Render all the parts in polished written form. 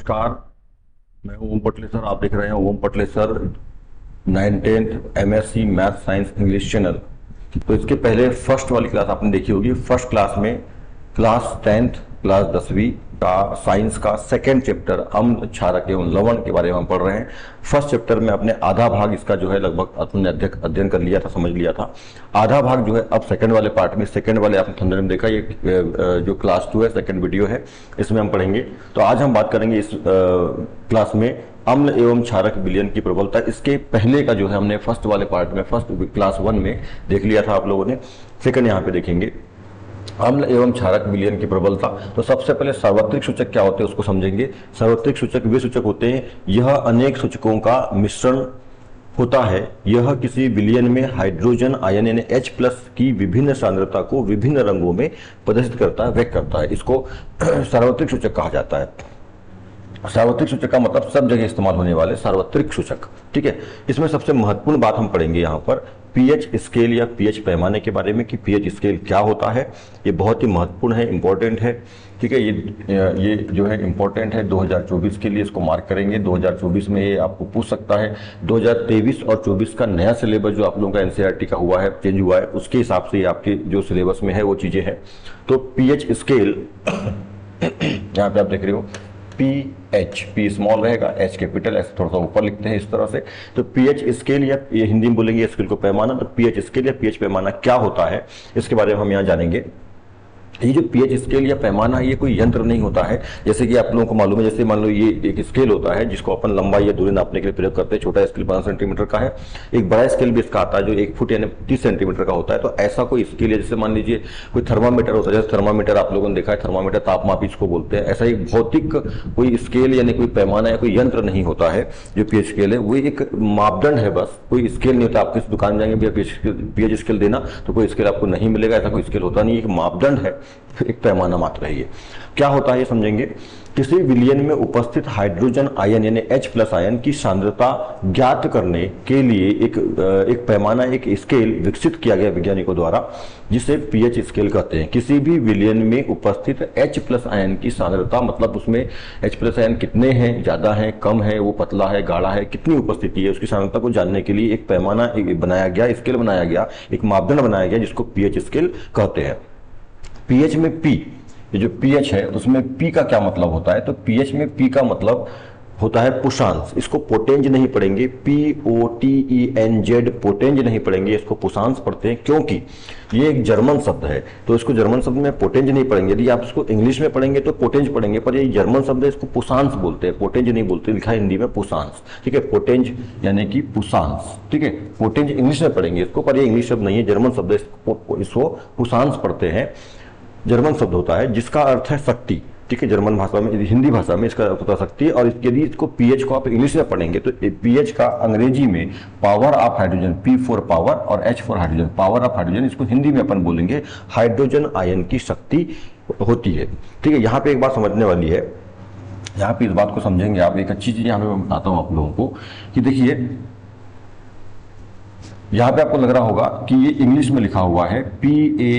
नमस्कार। मैं ओम पटले सर, आप देख रहे हैं Om Patle sir 9th MSc math science English channel. तो इसके पहले फर्स्ट वाली क्लास आपने देखी होगी। फर्स्ट क्लास में क्लास 10th क्लास 10वीं का साइंस का सेकेंड चैप्टर अम्ल क्षारक एवं लवण के बारे में हम पढ़ रहे हैं। फर्स्ट चैप्टर में अपने आधा भाग इसका जो है लगभग अपने अध्ययन कर लिया था, समझ लिया था। आधा भाग जो है अब सेकंड वाले पार्ट में, सेकंड वाले आपने थंबनेल में देखा, ये जो क्लास 2 है, सेकंड वीडियो है, इसमें हम पढ़ेंगे। तो आज हम बात करेंगे इस क्लास में अम्ल एवं क्षारक विलयन की प्रबलता। इसके पहले का जो है हमने फर्स्ट वाले पार्ट में, फर्स्ट क्लास 1 में देख लिया था आप लोगों ने। सेकंड यहाँ पे देखेंगे अम्ल एवं क्षारक विलयन की प्रबलता। तो सबसे पहले सार्वत्रिक सूचक क्या होते हैं उसको समझेंगे। सार्वत्रिक सूचक वे सूचक होते हैं, यह अनेक सूचकों का मिश्रण होता है। यह किसी विलयन में हाइड्रोजन आयन यानी H+ की विभिन्न सांद्रता को विभिन्न रंगों में प्रदर्शित करता है, व्यक्त करता है। इसको सार्वत्रिक सूचक कहा जाता है। सार्वत्रिक सूचक का मतलब सब जगह इस्तेमाल होने वाले सार्वत्रिक सूचक, ठीक है। इसमें सबसे महत्वपूर्ण बात हम पढ़ेंगे यहाँ पर पीएच स्केल या पीएच पैमाने के बारे में कि पीएच स्केल क्या होता है। ये बहुत ही महत्वपूर्ण है, इंपॉर्टेंट है, ठीक है। ये जो है इंपॉर्टेंट है 2024 के लिए, इसको मार्क करेंगे। 2024 में ये आपको पूछ सकता है। 2023 और 24 का नया सिलेबस जो आप लोगों का एनसीईआरटी का हुआ है, चेंज हुआ है, उसके हिसाब से आपके जो सिलेबस में है वो चीजें हैं। तो पीएच स्केल यहाँ पे आप देख रहे हो पीएच, पी स्मॉल रहेगा, एच कैपिटल, एस थोड़ा सा ऊपर लिखते हैं इस तरह से। तो पीएच स्केल या ये हिंदी में बोलेंगे स्केल को पैमाना। तो पीएच स्केल या पीएच पैमाना क्या होता है इसके बारे में हम यहाँ जानेंगे। ये जो पीएच स्केल या पैमाना है ये कोई यंत्र नहीं होता है, जैसे कि आप लोगों को मालूम है। जैसे मान लो ये एक स्केल होता है जिसको अपन लंबाई या दूरी नापने के लिए प्रयोग करते हैं। छोटा स्केल 5 सेंटीमीटर का है, एक बड़ा स्केल भी इसका आता है जो 1 फुट यानी 30 सेंटीमीटर का होता है। तो ऐसा कोई स्केल है, जैसे मान लीजिए कोई थर्मामीटर होता है, जैसे थर्मामीटर आप लोगों ने देखा है, थर्मामीटर तापमापी इसको बोलते हैं। ऐसा ही भौतिक कोई स्केल यानी कोई पैमाना या कोई यंत्र नहीं होता है जो पीएच स्केल है। वो एक मापदंड है, बस कोई स्केल नहीं होता। आप किस दुकान में जाएंगे भैया पीएच स्केल देना, तो कोई स्केल आपको नहीं मिलेगा, ऐसा कोई स्केल होता नहीं। एक मापदंड है, एक पैमाना मात्र है। ये क्या होता है ये समझेंगे। किसी विलयन में उपस्थित हाइड्रोजन आयन यानी H+ आयन की सांद्रता ज्ञात करने के लिए एक पैमाना, एक स्केल विकसित किया गया वैज्ञानिकों द्वारा, जिसे पीएच स्केल कहते हैं। किसी भी विलयन में उपस्थित H+ आयन की सांद्रता, मतलब उसमें H+ आयन कितने हैं, ज्यादा है, कम है, वो पतला है, गाढ़ा है, कितनी उपस्थिति है, उसकी सांद्रता को जानने के लिए एक पैमाना बनाया गया, स्केल बनाया गया, एक मापदंड बनाया गया, जिसको पीएच स्केल कहते हैं। पीएच में पी, ये जो पीएच है उसमें पी का क्या मतलब होता है। तो पीएच में पी का मतलब होता है पुषांश। इसको पोटेंज नहीं पढ़ेंगे, POTENZ, पोटेंज नहीं पढ़ेंगे, इसको पुषांश पढ़ते हैं, क्योंकि ये एक जर्मन शब्द है। तो इसको जर्मन शब्द में पोटेंज नहीं पढ़ेंगे। यदि आप इसको इंग्लिश में पढ़ेंगे तो पोटेंज पढ़ेंगे, पर ये जर्मन शब्द है, इसको पुषांश बोलते हैं, पोटेंज नहीं बोलते। लिखा है हिंदी में पुषांश, ठीक है। पोटेंज यानी कि पुषांश, ठीक है। पोटेंज इंग्लिश में पढ़ेंगे इसको, पर ये इंग्लिश शब्द नहीं है, जर्मन शब्द है, इसको पुषांश पढ़ते हैं। जर्मन शब्द होता है जिसका अर्थ है शक्ति, ठीक है। जर्मन भाषा में, हिंदी भाषा में इसका अर्थ होता है शक्ति। और यदि इसको पीएच को आप इंग्लिश में पढ़ेंगे तो पीएच का अंग्रेजी में power of hydrogen, P for power और H for hydrogen, power of hydrogen, इसको हिंदी में अपन बोलेंगे हाइड्रोजन आयन की शक्ति होती है, ठीक है। यहाँ पे एक बात समझने वाली है, यहाँ पे इस बात को समझेंगे आप। एक अच्छी चीज यहाँ पे मैं बताता हूँ आप लोगों को कि देखिए यहाँ पे आपको लग रहा होगा कि ये इंग्लिश में लिखा हुआ है PA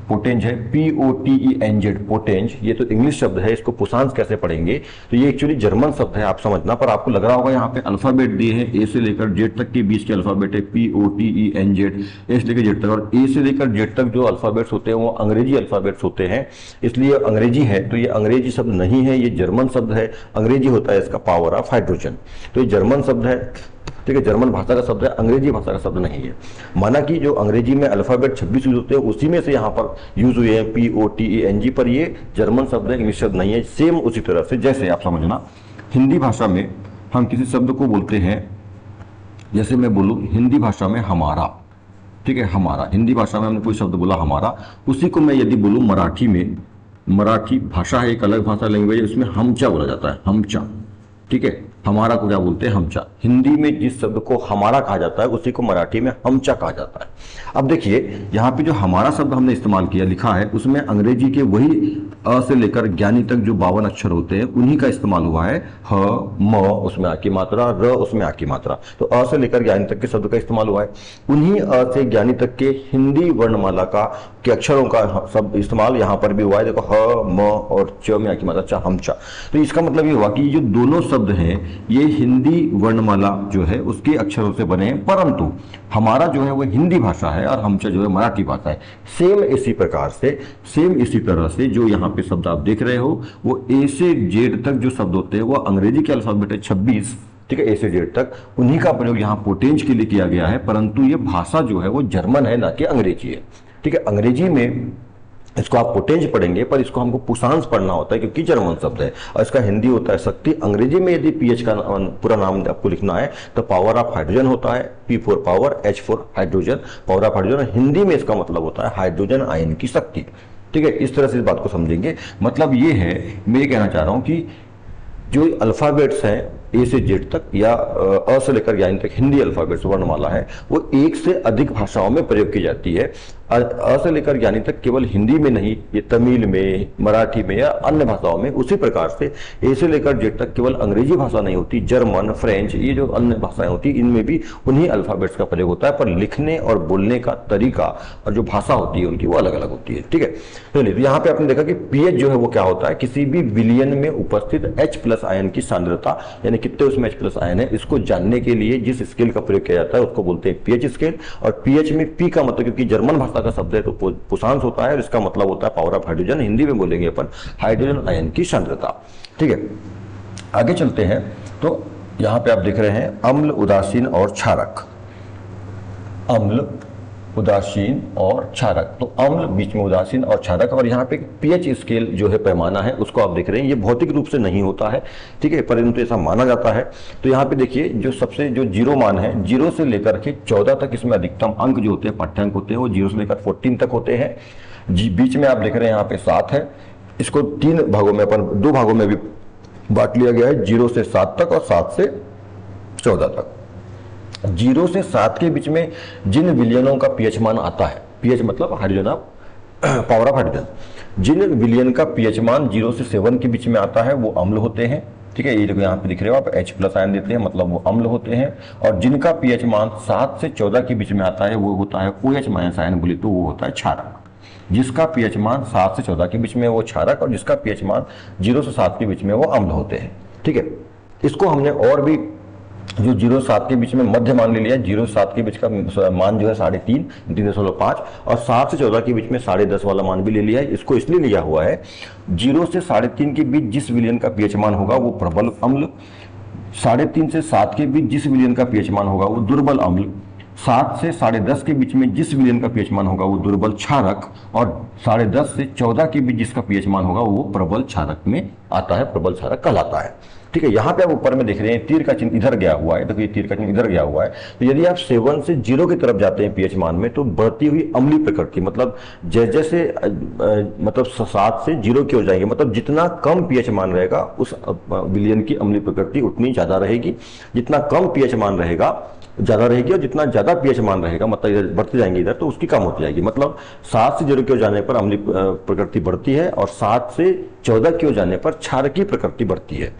पोटेंज है, POTENZ, पोटेंज। ये तो इंग्लिश शब्द है, इसको पुषांश कैसे पढ़ेंगे। तो ये एक्चुअली जर्मन शब्द है, आप समझना। पर आपको लग रहा होगा यहाँ पे अल्फाबेट दिए हैं, ए से लेकर जेड तक के बीच के अल्फाबेट है POTENZ, ए से लेकर जेड तक। और ए से लेकर जेड तक जो अल्फाबेट्स होते हैं वो अंग्रेजी अल्फाबेट्स होते हैं, इसलिए अंग्रेजी है। तो ये अंग्रेजी शब्द नहीं है, ये जर्मन शब्द है। अंग्रेजी होता है इसका पावर ऑफ हाइड्रोजन। तो ये जर्मन शब्द है, ठीक है, जर्मन भाषा का शब्द है, अंग्रेजी भाषा का शब्द नहीं है। माना कि जो अंग्रेजी में अल्फाबेट 26 यूज होते हैं उसी में से यहाँ पर यूज हुए हैं POTENG, पर ये जर्मन शब्द है, इंग्लिश शब्द नहीं है। सेम उसी तरह से जैसे आप समझना हिंदी भाषा में हम किसी शब्द को बोलते हैं, जैसे मैं बोलूँ हिंदी भाषा में हमारा, ठीक है, हमारा। हिंदी भाषा में हमने कोई शब्द बोला हमारा, उसी को मैं यदि बोलूँ मराठी में, मराठी भाषा है, एक अलग भाषा लैंग्वेज है, उसमें हमचा बोला जाता है, हमचा, ठीक है। हमारा को क्या बोलते हैं, हमचा। हिंदी में जिस शब्द को हमारा कहा जाता है उसी को मराठी में हमचा कहा जाता है। अब देखिए यहाँ पे जो हमारा शब्द हमने इस्तेमाल किया, लिखा है, उसमें अंग्रेजी के वही अ से लेकर ज्ञानी तक जो 52 अक्षर होते हैं उन्हीं का इस्तेमाल हुआ है। ह, म उसमें आ की मात्रा, र उसमें आ की मात्रा, तो अ से लेकर ज्ञानी तक के शब्द का इस्तेमाल हुआ है। उन्हीं अ से ज्ञानी तक के हिंदी वर्णमाला का के अक्षरों का सब इस्तेमाल यहाँ पर भी हुआ है। देखो ह, म और च में आ की मात्रा, चा, हम, चा। तो इसका मतलब ये हुआ कि जो दोनों शब्द हैं ये हिंदी वर्णमाला जो है उसके अक्षरों से बने हैं, परंतु हमारा जो है वो हिंदी भाषा है और हमचा जो है मराठी भाषा है। सेम इसी प्रकार से, सेम इसी तरह से जो यहाँ पे शब्द आप देख रहे हो वो ए से जेड तक जो शब्द होते हैं वो अंग्रेजी के अल्फाबेट है 26, ठीक है, ए से जेड तक, उन्हीं का प्रयोग यहाँ पोटेंज के लिए किया गया है। परंतु ये भाषा जो है वो जर्मन है, ना कि अंग्रेजी है, ठीक है। अंग्रेजी में इसको आप पोटेंज पढ़ेंगे पर इसको हमको पुसांस पढ़ना होता है क्योंकि जर्मन शब्द है, और इसका हिंदी होता है शक्ति। अंग्रेजी में यदि पीएच का पूरा नाम आपको लिखना है तो पावर ऑफ हाइड्रोजन होता है, P for power, H for hydrogen, power of hydrogen. Hindi में इसका मतलब होता है हाइड्रोजन आयन की शक्ति, ठीक है। इस तरह से इस बात को समझेंगे। मतलब ये है, मैं ये कहना चाह रहा हूं कि जो अल्फाबेट्स हैं ए से जेड तक या अ से लेकर ज्ञानी तक हिंदी अल्फाबेट्स वर्णमाला है वो एक से अधिक भाषाओं में प्रयोग की जाती है। अ से लेकर ज्ञानी तक केवल हिंदी में नहीं, ये तमिल में, मराठी में या अन्य भाषाओं में। उसी प्रकार से ए से लेकर जेड तक केवल अंग्रेजी भाषा नहीं होती, जर्मन, फ्रेंच, ये जो अन्य भाषाएं होती इनमें भी उन्हीं अल्फाबेट्स का प्रयोग होता है, पर लिखने और बोलने का तरीका और जो भाषा होती है उनकी वो अलग अलग होती है, ठीक है। चलिए, तो यहाँ पे आपने देखा कि पीएच जो है वो क्या होता है, किसी भी विलयन में उपस्थित H प्लस आयन की सांद्रता, यानी कितने उसमें H प्लस आयन है, इसको जानने के लिए जिस स्केल का प्रयोग किया जाता है उसको बोलते हैं पीएच स्केल। और पीएच में पी का मतलब, क्योंकि जर्मन भाषा का शब्द है तो पुसांस होता है और इसका मतलब होता है पावर ऑफ हाइड्रोजन, हिंदी में बोलेंगे अपन हाइड्रोजन आयन की सांद्रता, ठीक है। आगे चलते हैं तो यहां पे आप देख रहे हैं अम्ल, उदासीन और क्षारक। अम्ल, उदासीन और क्षारक, तो अम्ल बीच में उदासीन और क्षारक, और यहाँ पे पीएच स्केल जो है पैमाना है उसको आप देख रहे हैं। ये भौतिक रूप से नहीं होता है, ठीक है, परंतु ऐसा माना जाता है। तो यहाँ पे देखिए जो सबसे जो जीरो मान है, 0 से लेकर के 14 तक इसमें अधिकतम अंक जो होते हैं, पाठ्यांक होते हैं, वो 0 से लेकर 14 तक होते हैं। बीच में आप देख रहे हैं यहाँ पे 7 है। इसको 3 भागों में, अपन 2 भागों में भी बांट लिया गया है, 0 से 7 तक और 7 से 14 तक। 0 से 7 के बीच में जिन विलयनों का पीएच मान आता है, पीएच मतलब hydrogen of power of hydrogen, जिन विलयन का पीएच मान 0 से 7 के बीच में आता है वो अम्ल होते हैं, ठीक है। ये देखो यहाँ पे दिख रहे हो आप, H प्लस आयन देते हैं, मतलब वो अम्ल होते हैं। और जिनका पीएच मान 7 से 14 के बीच में आता है वो होता है OH माइनस आयन, बोले तो वो होता है क्षारक। जिसका पीएच मान 7 से 14 के बीच में वो क्षारक, और जिसका पीएच मान 0 से 7 के बीच में वो अम्ल होते हैं, ठीक है। इसको हमने और भी जो 0 से 7 के बीच में मध्य मान ले लिया, 0 से 7 के बीच का मान जो है 3.5, 3.5, और 7 से 14 के बीच में 10.5 वाला मान भी ले लिया है। इसको इसलिए लिया हुआ है, 0 से 3.5 के बीच जिस विलयन का पीएच मान होगा वो प्रबल अम्ल, 3.5 से 7 के बीच जिस विलयन का पीएच मान होगा वो दुर्बल अम्ल, 7 से 10.5 के बीच में जिस विलयन का पीएच मान होगा वो दुर्बल क्षारक, और 10.5 से 14 के बीच जिसका पीएच मान होगा वो प्रबल क्षारक में आता है, प्रबल क्षारक कहलाता है, ठीक है। यहाँ पे आप ऊपर में देख रहे हैं तीर का चिन्ह इधर गया हुआ है, देखो ये तीर का चिन्ह इधर गया हुआ है। तो यदि आप 7 से 0 की तरफ जाते हैं पीएच मान में तो बढ़ती हुई अम्लीय प्रकृति, मतलब जैसे जैसे मतलब 7 से 0 की हो जाएंगे, मतलब जितना कम पीएच मान रहेगा उस विलयन की अम्लीय प्रकृति उतनी ज्यादा रहेगी। जितना कम पीएच मान रहेगा ज्यादा रहेगी, और जितना ज्यादा पीएच मान रहेगा, मतलब इधर बढ़ते जाएंगे इधर, तो उसकी कम होती जाएगी। मतलब 7 से 0 की हो जाने पर अम्लीय प्रकृति बढ़ती है और 7 से 14 की हो जाने पर क्षारकीय प्रकृति बढ़ती है,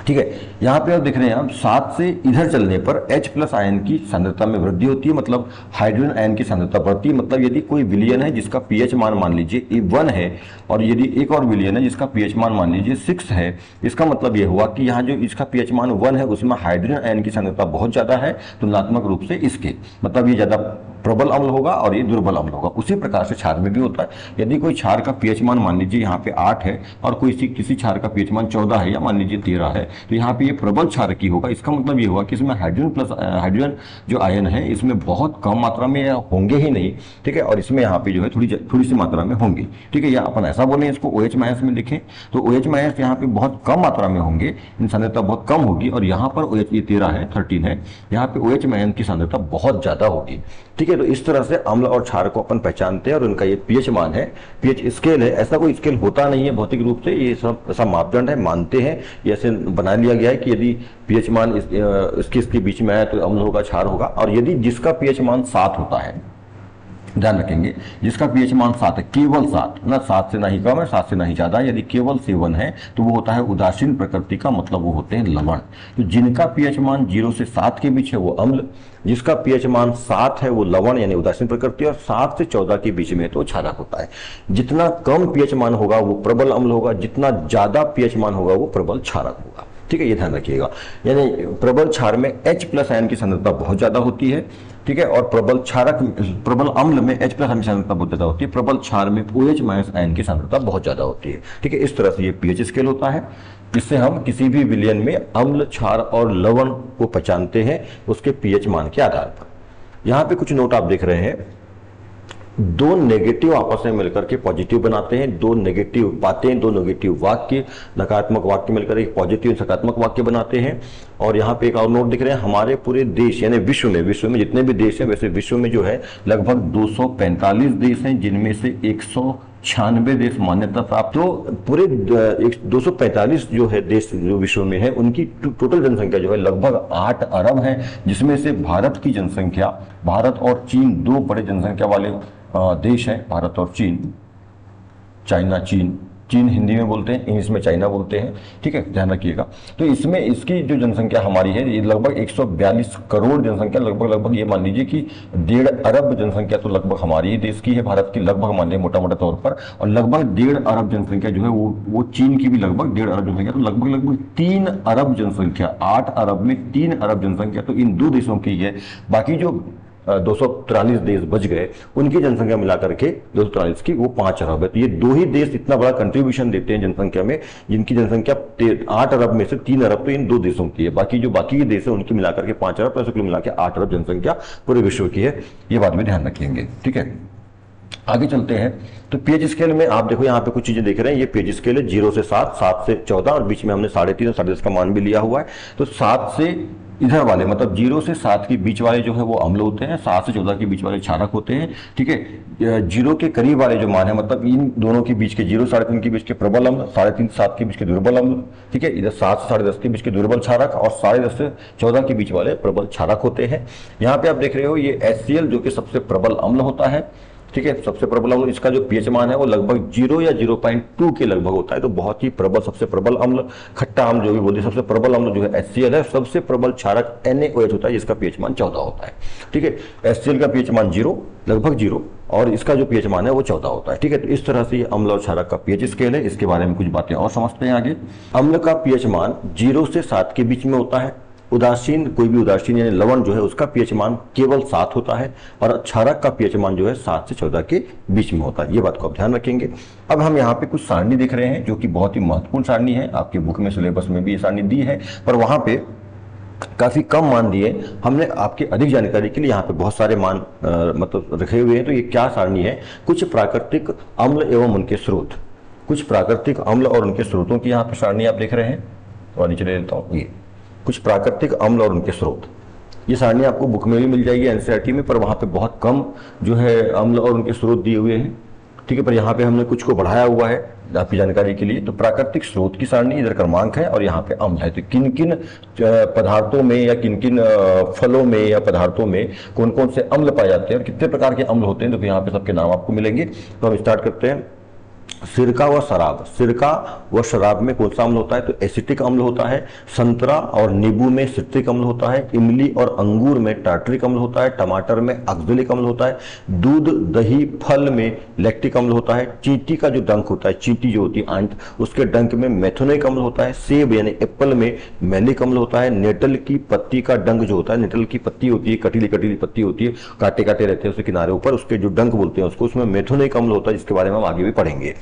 ठीक है। यहाँ पे आप देख रहे हैं, आप 7 से इधर चलने पर H प्लस आयन की सांद्रता में वृद्धि होती है, मतलब हाइड्रोजन आयन की सांद्रता बढ़ती है। मतलब यदि कोई विलयन है जिसका पीएच मान लीजिए 1 है, और यदि एक और विलयन है जिसका पीएच मान लीजिए 6 है, इसका मतलब यह हुआ कि यहाँ जो इसका पीएच मान 1 है उसमें हाइड्रोजन आयन की सांद्रता बहुत ज्यादा है, तुलनात्मक रूप से इसके, मतलब ये ज्यादा प्रबल अम्ल होगा और ये दुर्बल अम्ल होगा। उसी प्रकार से क्षार में भी होता है। यदि कोई क्षार का पीएच मान लीजिए यहाँ पे 8 है और कोई किसी क्षार का पीएच मान 14 है या मान लीजिए 13 है, तो यहाँ पे ये प्रबल क्षारकी होगा। इसका मतलब ये हुआ कि इसमें हाइड्रोजन जो आयन है इसमें बहुत कम मात्रा में होंगे ही नहीं, ठीक है, और इसमें यहाँ पे जो है थोड़ी सी मात्रा में होंगे, ठीक है। या अपन ऐसा बोलें, इसको OH माइनस में लिखें तो OH माइनस यहाँ पे बहुत कम मात्रा में होंगे, इन सांद्रता बहुत कम होगी, और यहाँ पर OH ये 13 है, यहाँ पे OH माइनस की सांद्रता बहुत ज्यादा होगी, ठीक है। तो इस तरह से अम्ल और क्षार को अपन पहचानते हैं और उनका ये पीएच मान है, पीएच स्केल है। ऐसा कोई स्केल होता नहीं है भौतिक रूप से, ये सब ऐसा मापदंड है, मानते हैं, ये ऐसे बना लिया गया है कि यदि पीएच मान इसके बीच में आए तो अम्ल होगा, क्षार होगा। और यदि जिसका पीएच मान 7 होता है, ध्यान रखेंगे, जिसका पीएच मान 7 है, केवल 7 ना, 7 से ना ही कम है, 7 से ना ही ज्यादा, यदि केवल 7 है तो वो होता है उदासीन प्रकृति का, मतलब वो होते हैं लवण। तो जिनका पीएच मान 0 से 7 के बीच है वो अम्ल, जिसका पीएच मान 7 है वो लवण यानी उदासीन प्रकृति, और 7 से 14 के बीच में तो क्षारक होता है। जितना कम पीएच मान होगा वो प्रबल अम्ल होगा, जितना ज्यादा पीएच मान होगा वो प्रबल क्षारक होगा। ठीक है, ये ध्यान रखिएगा। यानी प्रबल क्षार में H+ आयन की सांद्रता बहुत ज्यादा होती है, ठीक है, और प्रबल क्षारक, प्रबल अम्ल में H+ आयन की सांद्रता बहुत ज्यादा होती है, प्रबल क्षार में OH- आयन की सांद्रता बहुत ज्यादा होती है। ठीक है, इस तरह से ये पीएच स्केल होता है, जिससे हम किसी भी विलयन में अम्ल, क्षार और लवण को पहचानते हैं उसके पीएच मान के आधार पर। यहां पे कुछ नोट आप देख रहे हैं, दो नेगेटिव आपस में मिलकर के पॉजिटिव बनाते हैं, दो नेगेटिव बातें, दो नेगेटिव वाक्य, नकारात्मक वाक्य मिलकर एक पॉजिटिव सकारात्मक वाक्य बनाते हैं। और यहाँ पे एक और नोट दिख रहे हैं, हमारे पूरे देश यानी विश्व में जितने भी देश हैं, वैसे विश्व में जो है लगभग 245 देश हैं, जिनमें से 196 देश मान्यता प्राप्त। तो पूरे 245 जो है देश जो विश्व में है, उनकी टोटल जनसंख्या जो है लगभग 8 अरब है, जिसमें से भारत की जनसंख्या, भारत और चीन दो बड़े जनसंख्या वाले देश हैं, भारत और चीन, चाइना चीन, चीन हिंदी में बोलते हैं, इंग्लिश में चाइना बोलते हैं। ठीक है, ध्यान रखिएगा। तो इसमें इसकी जो जनसंख्या हमारी है ये लगभग 142 करोड़ जनसंख्या, लगभग ये मान लीजिए कि 1.5 अरब जनसंख्या तो लगभग हमारी ही देश की है, भारत की लगभग मान लिया मोटा मोटा तौर पर, और लगभग 1.5 अरब जनसंख्या जो है वो चीन की भी लगभग 1.5 अरब जनसंख्या, तो लगभग 3 अरब जनसंख्या, 8 अरब में 3 अरब जनसंख्या तो इन दो देशों की है। बाकी जो 243 देश बच गए, उनकी जनसंख्या मिलाकर के 243 की वो 5 अरब है। तो ये दो ही देश इतना बड़ा कंट्रीब्यूशन देते हैं जनसंख्या में, जिनकी जनसंख्या 8 अरब में से 3 अरब तो इन दो देशों की है, बाकी जो बाकी के देश है उनकी मिलाकर के 5 अरब, ऐसे मिला के 8 अरब जनसंख्या पूरे विश्व की है। ये बात में ध्यान रखेंगे। ठीक है, आगे चलते हैं। तो पीएच स्केल में आप देखो यहाँ पे कुछ चीजें देख रहे हैं, ये पीएच स्केल है 0 से 7, 7 से 14, और बीच में हमने 3.5 और 10.5 का मान भी लिया हुआ है। तो 7 से इधर वाले मतलब 0 से 7 के बीच वाले जो है वो अम्ल होते हैं, 7 से 14 के बीच वाले क्षारक होते हैं। ठीक है, 0 के करीब वाले जो मान है, मतलब इन दोनों के बीच के 0 3.5 के बीच के प्रबल अम्ल, 3.5 7 के बीच के दुर्बल अम्ल। ठीक है, इधर 7 से 10.5 के बीच के दुर्बल क्षारक, और 10.5 से 14 के बीच वाले प्रबल क्षारक होते हैं। यहाँ पे आप देख रहे हो ये HCl जो कि सबसे प्रबल अम्ल होता है। ठीक है, सबसे प्रबल अम्ल, इसका जो पीएच मान है वो लगभग 0 या 0.2 के लगभग होता है, तो बहुत ही प्रबल, सबसे प्रबल अम्ल, खट्टा अम्ल जो भी बोलते हैं, सबसे प्रबल अम्ल जो है HCl है। सबसे प्रबल क्षारक NaOH होता है, जिसका पीएच मान 14 होता है। ठीक है, HCl का पीएच मान 0, लगभग 0, और इसका जो पीएच मान है वो 14 होता है। ठीक है, तो इस तरह से ये अम्ल और क्षारक का पीएच स्केल है। इसके बारे में कुछ बातें और समझते हैं आगे। अम्ल का पीएच मान 0 से 7 के बीच में होता है, उदासीन, कोई भी उदासीन यानी लवण जो है उसका पीएच मान केवल 7 होता है, और क्षारक का पीएच मान जो है 7 से 14 के बीच में होता है। ये बात को आप ध्यान रखेंगे। अब हम यहाँ पे कुछ सारणी दिख रहे हैं जो कि बहुत ही महत्वपूर्ण सारणी है, आपके बुक में सिलेबस में भी ये सारणी दी है, पर वहां पे काफी कम मान दिए हमने। आपकी अधिक जानकारी के लिए यहाँ पे बहुत सारे मान मतलब रखे हुए हैं। तो ये क्या सारणी है, कुछ प्राकृतिक अम्ल एवं उनके स्रोत, कुछ प्राकृतिक अम्ल और उनके स्रोतों की यहाँ पे सारणी आप देख रहे हैं। तो नीचे ले लेता हूँ, ये कुछ प्राकृतिक अम्ल और उनके स्रोत, ये सारणी आपको बुक में भी मिल जाएगी एनसीईआरटी में, पर वहां पे बहुत कम जो है अम्ल और उनके स्रोत दिए हुए हैं। ठीक है, पर यहाँ पे हमने कुछ को बढ़ाया हुआ है आपकी जानकारी के लिए। तो प्राकृतिक स्रोत की सारणी, इधर क्रमांक है और यहाँ पे अम्ल है। तो किन किन पदार्थों में या किन किन फलों में या पदार्थों में कौन कौन से अम्ल पाए जाते हैं और कितने प्रकार के अम्ल होते हैं, तो यहाँ पे सबके नाम आपको मिलेंगे। तो हम स्टार्ट करते हैं। सिरका व शराब, सिरका व शराब में कौन सा अम्ल होता है, तो एसिटिक अम्ल होता है। संतरा और नींबू में सिट्रिक अम्ल होता है। इमली और अंगूर में टार्टरिक अम्ल होता है। टमाटर में ऑक्जेलिक अम्ल होता है। दूध, दही, फल में लैक्टिक अम्ल होता है। चींटी का जो डंक होता है, चींटी जो होती है आंट, उसके डंक में मेथोनिक अम्ल होता है। सेब यानी एप्पल में मैलिक अम्ल होता है। नेटल की पत्ती का डंक जो होता है, नेटल की पत्ती होती है, कटीली कटीली पत्ती होती है, काटे काटे रहते हैं उसके किनारे ऊपर, उसके जो डंक बोलते हैं उसको, उसमें मेथोनिक अम्ल होता है, जिसके बारे में हम आगे भी पढ़ेंगे।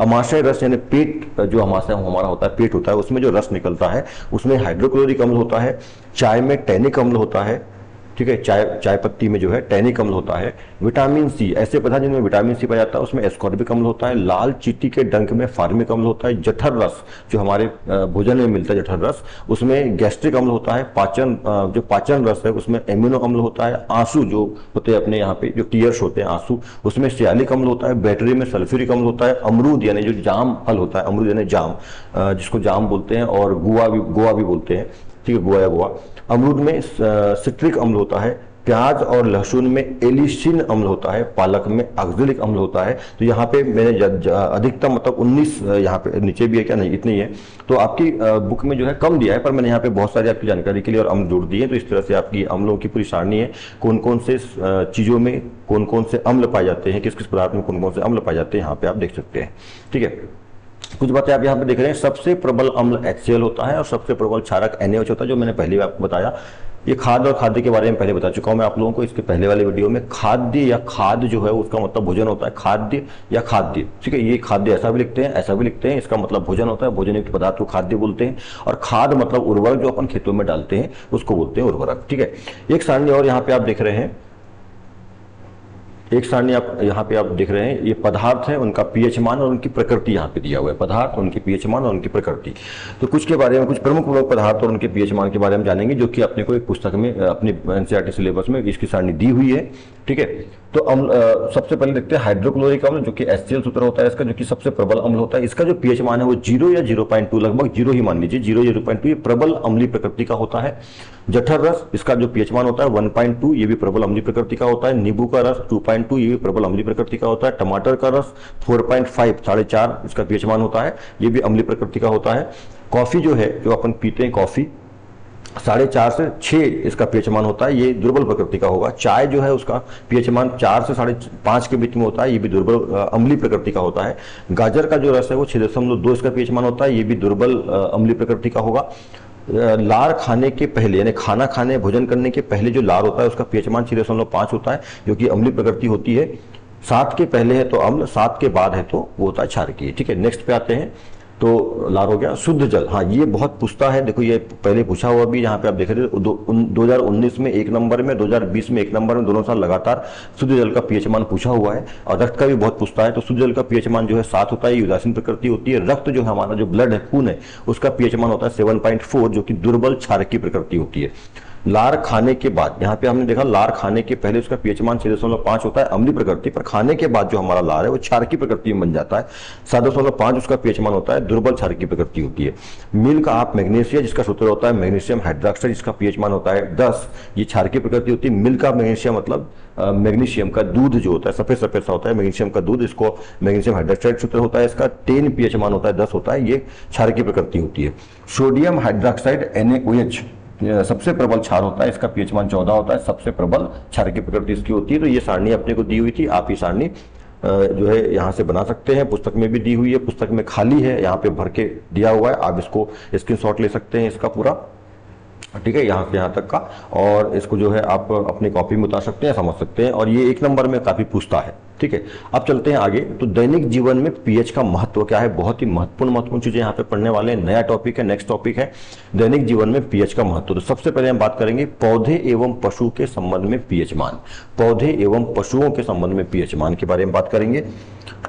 अमाशय रस यानी पेट, जो अमाशय हमारा होता है, पेट होता है, उसमें जो रस निकलता है उसमें हाइड्रोक्लोरिक अम्ल होता है। चाय में टैनिक अम्ल होता है। ठीक है, चाय पत्ती में जो है टैनिक अम्ल होता है। विटामिन सी, ऐसे पदार्थ जिनमें विटामिन सी पाया जाता है उसमें एस्कॉर्बिक अम्ल होता है। लाल चींटी के डंक में फार्मिक अम्ल होता है। जठर रस जो हमारे भोजन में मिलता है, जठर रस, उसमें गैस्ट्रिक अम्ल होता है। जो पाचन रस है उसमें एमिनो अम्ल होता है। आंसू जो होते हैं अपने यहाँ पे जो टीयर्स होते हैं आंसू, उसमें सियालिक अम्ल होता है। बैटरी में सल्फ्यूरिक अम्ल होता है। अमरूद यानी जो जाम फल होता है, अमरूद यानी जाम, जिसको जाम बोलते हैं, और गोवा भी बोलते हैं। ठीक है, गोवा या गोवा। अमरूद में सिट्रिक अम्ल होता है। प्याज और लहसुन में एलिसिन अम्ल होता है, पालक में ऑक्जेलिक अम्ल होता है। तो यहाँ पे मैंने अधिकतम मतलब 19, यहाँ पे नीचे भी है क्या, नहीं इतनी है, तो आपकी बुक में जो है कम दिया है, पर मैंने यहाँ पे बहुत सारी आपकी जानकारी के लिए और अम्ल जोड़ दिए हैं। तो इस तरह से आपकी अम्लों की पूरी सारणी है, कौन कौन से चीज़ों में कौन कौन से अम्ल पाए जाते हैं, किस किस पदार्थ में कौन कौन से अम्ल पाए जाते हैं, यहाँ पे आप देख सकते हैं। ठीक है, कुछ बातें आप यहाँ पे देख रहे हैं। सबसे प्रबल अम्ल HCl होता है और सबसे प्रबल क्षारक NaOH होता है, जो मैंने पहले भी आपको बताया। ये खाद्य और खाद्य के बारे में पहले बता चुका हूं मैं आप लोगों को इसके पहले वाले वीडियो में। खाद्य या खाद जो है उसका मतलब भोजन होता है, खाद्य या खाद्य, ठीक है। ये खाद्य ऐसा भी लिखते हैं, ऐसा भी लिखते हैं, इसका मतलब भोजन होता है, भोजन युक्त पदार्थ को खाद्य बोलते हैं। और खाद मतलब उर्वरक जो अपन खेतों में डालते हैं उसको बोलते हैं उर्वरक, ठीक है। एक सारणी और यहाँ पे आप देख रहे हैं, एक सारणी आप यहाँ पे आप देख रहे हैं, ये पदार्थ है, उनका पीएच मान और उनकी प्रकृति यहाँ पे दिया हुआ है। पदार्थ, उनके पीएच मान और उनकी प्रकृति। तो कुछ के बारे में, कुछ प्रमुख पदार्थ और उनके पीएच मान के बारे में जानेंगे, जो कि अपने को एक पुस्तक में, अपनी एनसीईआरटी सिलेबस में इसकी सारणी दी हुई है, ठीक है। तो अम्ल सबसे पहले देखते हैं हाइड्रोक्लोरिक अम्ल, जो कि HCl सूत्र होता है इसका, जो कि सबसे प्रबल अम्ल होता है। इसका जो पीएच मान है वो 0 या 0.2, लगभग 0 ही मान लीजिए, 0 या 0.2, ये प्रबल अम्लीय प्रकृति का होता है। जठर रस, इसका जो पीएच मान होता है 1.2, ये भी प्रबल अम्लीय प्रकृति का होता है। नींबू का रस 2.2, ये भी प्रबल अम्लीय प्रकृति का होता है। टमाटर का रस 4.5, 4.5 इसका पीएच मान होता है, ये भी अम्लीय प्रकृति का होता है। कॉफी जो है, जो अपन पीते हैं कॉफी, 4.5 से 6 इसका पीएच मान होता है, ये दुर्बल प्रकृति का होगा। चाय जो है उसका पीएच मान 4 से 5.5 के बीच में होता है, ये भी दुर्बल अम्लीय प्रकृति का होता है। गाजर का जो रस है वो 6.2 इसका पीएच मान होता है, ये भी दुर्बल अम्लीय प्रकृति का होगा। लार खाने के पहले, यानी खाना खाने, भोजन करने के पहले जो लार होता है उसका पीएच मान 6.5 होता है, जो कि अम्लीय प्रकृति होती है। 7 के पहले है तो अम्ल, 7 के बाद है तो वो होता है क्षारकीय, ठीक है। नेक्स्ट पे आते हैं, तो लार हो गया। शुद्ध जल, हाँ ये बहुत पूछता है, देखो ये पहले पूछा हुआ भी, यहाँ पे आप देख रहे थे 2019 में 1 नंबर में, 2020 में 1 नंबर में, दोनों साल लगातार शुद्ध जल का पीएच मान पूछा हुआ है। और रक्त का भी बहुत पूछता है, तो शुद्ध जल का पीएच मान जो है 7 होता है, ये उदासीन प्रकृति होती है। रक्त जो है हमारा, जो ब्लड है, खून है, उसका पीएच मान होता है 7.4, जो कि दुर्बल क्षारकीय प्रकृति होती है। लार खाने के बाद, यहाँ पे हमने देखा लार खाने के पहले उसका पीएच मान 6.5 होता है, अम्लीय प्रकृति, पर खाने के बाद जो हमारा लार है वो क्षारकीय प्रकृति में बन जाता है। 7.5 उसका पीएच मान होता है, दुर्बल क्षारकीय प्रकृति होती है। मिल्क ऑफ मैग्नीशिया, जिसका सूत्र होता है मैग्नीशियम हाइड्रोक्साइड, जिसका पीएच मान होता है 10, ये क्षारकीय प्रकृति होती है। मिल्क ऑफ मैग्नीशिया मतलब मैग्नीशियम का दूध जो होता है, सफेद सफेद सा होता है मैग्नीशियम का दूध, इसको मैग्नीशियम हाइड्रोक्साइड सूत्र होता है इसका। 10 पीएच मान होता है, 10 होता है, ये क्षारकीय प्रकृति होती है। सोडियम हाइड्रोक्साइड NaOH सबसे प्रबल क्षार होता है, इसका पीएच मान 14 होता है, सबसे प्रबल क्षारकीय प्रकृति इसकी होती है। तो ये सारणी अपने को दी हुई थी, आप ये सारणी जो है यहाँ से बना सकते हैं, पुस्तक में भी दी हुई है, पुस्तक में खाली है, यहाँ पे भर के दिया हुआ है, आप इसको स्क्रीनशॉट ले सकते हैं इसका पूरा, ठीक है, यहाँ से यहाँ तक का। और इसको जो है आप अपनी कॉपी में उतार सकते हैं, समझ सकते हैं, और ये 1 नंबर में काफी पूछता है, ठीक है। अब चलते हैं आगे। तो दैनिक जीवन में पीएच का महत्व क्या है, बहुत ही महत्वपूर्ण चीजें यहाँ पे पढ़ने वाले हैं। नया टॉपिक है, नेक्स्ट टॉपिक है दैनिक जीवन में पीएच का महत्व। तो सबसे पहले हम बात करेंगे पौधे एवं पशु के संबंध में पीएच मान, पौधे एवं पशुओं के संबंध में पीएच मान के बारे में बात करेंगे,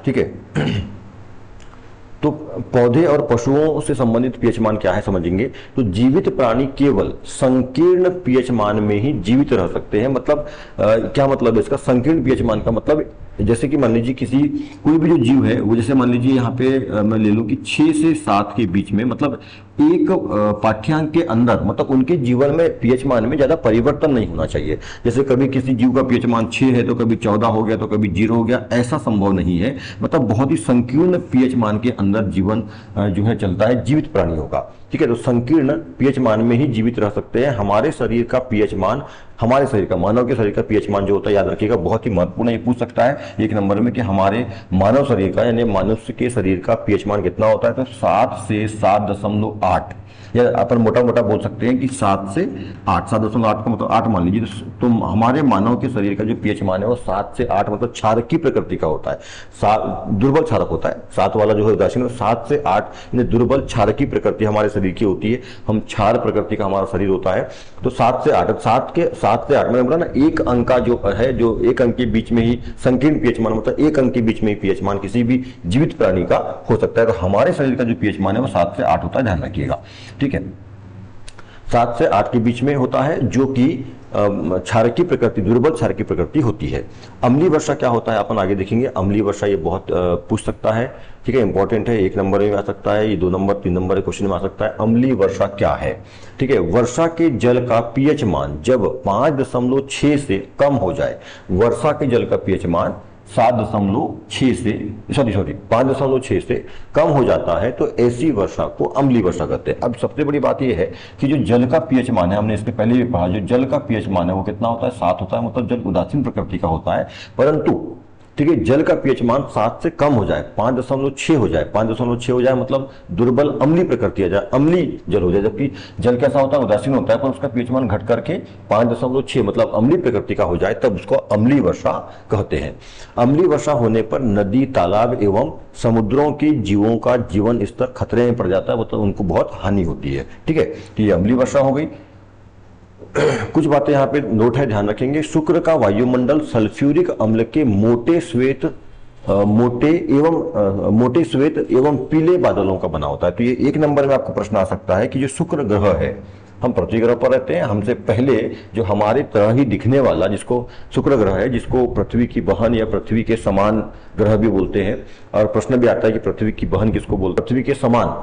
ठीक है। तो पौधे और पशुओं से संबंधित पीएच मान क्या है समझेंगे। तो जीवित प्राणी केवल संकीर्ण पीएच मान में ही जीवित रह सकते हैं। मतलब क्या मतलब है इसका, संकीर्ण पीएच मान का मतलब, जैसे कि मान लीजिए किसी, कोई भी जो जीव है वो, जैसे मान लीजिए यहाँ पे मैं ले लूं कि 6 से 7 के बीच में, मतलब एक पाठ्यांक के अंदर, मतलब उनके जीवन में पीएच मान में ज्यादा परिवर्तन नहीं होना चाहिए। जैसे कभी किसी जीव का पीएच मान 6 है तो कभी 14 हो गया, तो कभी 0 हो गया, ऐसा संभव नहीं है। मतलब बहुत ही संकीर्ण पीएच मान के अंदर जीवन जो है चलता है जीवित प्राणियों का, ठीक है। तो संकीर्ण पीएच मान में ही जीवित रह सकते हैं। हमारे शरीर का पीएच मान, हमारे शरीर का, मानव के शरीर का पीएच मान जो होता है, याद रखिएगा, बहुत ही महत्वपूर्ण, ये पूछ सकता है 1 नंबर में कि हमारे मानव शरीर का, यानी मनुष्य के शरीर का पीएच मान कितना होता है। तो 7 से 7.8, या अपन मोटा मोटा बोल सकते हैं कि 7 से 8, 7.8 का मतलब 8 मान लीजिए। तो हमारे मानव के शरीर का जो पीएच मान है वो 7 से 8, मतलब क्षारकीय प्रकृति का होता है, दुर्बल क्षारक होता है। 7 वाला जो है उदासीन, 7 से 8 दुर्बल क्षारकीय प्रकृति हमारे शरीर की होती है, हम क्षार प्रकृति का हमारा शरीर होता है। तो 7 से 8, 7 से 8 मैंने बोला ना, एक अंक का जो है, जो एक अंक के बीच में ही संकीर्ण पीएच मान, मतलब एक अंक के बीच में ही पीएच मान किसी भी जीवित प्राणी का हो सकता है। तो हमारे शरीर का जो पीएच मान है वो 7 से 8 होता है, ध्यान रखिएगा, ठीक है। 7 से 8 के बीच में होता है, जो कि क्षारकीय प्रकृति, दुर्बल क्षारकीय प्रकृति होती है। अम्लीय वर्षा क्या होता है अपन आगे देखेंगे। अम्लीय वर्षा ये बहुत पूछ सकता है, ठीक है, इंपॉर्टेंट है, 1 नंबर में आ सकता है, ये 2 नंबर 3 नंबर क्वेश्चन में आ सकता है। अम्लीय वर्षा क्या है, ठीक है। वर्षा के जल का पीएच मान जब 5.6 से कम हो जाए, वर्षा के जल का पीएच मान 7.6 से 5.6 से कम हो जाता है तो ऐसी वर्षा को अम्लीय वर्षा कहते हैं। अब सबसे बड़ी बात यह है कि जो जल का पीएच मान है, हमने इसके पहले भी पढ़ा, जो जल का पीएच मान है वो कितना होता है, 7 होता है, मतलब जल उदासीन प्रकृति का होता है। परंतु ठीक है, जल का पीएच मान 7 से कम हो जाए, 5.6 हो जाए, 5.6 हो जाए मतलब दुर्बल अम्लीय प्रकृति आ जाए, अम्लीय जल हो जाए। जबकि जल कैसा होता है, उदासीन होता है, पर उसका पीएच मान घट करके 5.6 मतलब अम्लीय प्रकृति का हो जाए, तब उसको अम्लीय वर्षा कहते हैं। अम्लीय वर्षा होने पर नदी, तालाब एवं समुद्रों के जीवों का जीवन स्तर खतरे में पड़ जाता है, मतलब उनको बहुत हानि होती है, ठीक है। तो ये अम्लीय वर्षा हो गई। कुछ बातें यहाँ पे नोट है, ध्यान रखेंगे। शुक्र का वायुमंडल सल्फ्यूरिक अम्ल के मोटे श्वेत एवं पीले बादलों का बना होता है। तो ये 1 नंबर में आपको प्रश्न आ सकता है कि जो शुक्र ग्रह है, हम पृथ्वी ग्रह पर रहते हैं, हमसे पहले जो हमारे तरह ही दिखने वाला जिसको शुक्र ग्रह है, जिसको पृथ्वी की बहन या पृथ्वी के समान ग्रह भी बोलते हैं, और प्रश्न भी आता है कि पृथ्वी की बहन किसको बोलते हैं, पृथ्वी के समान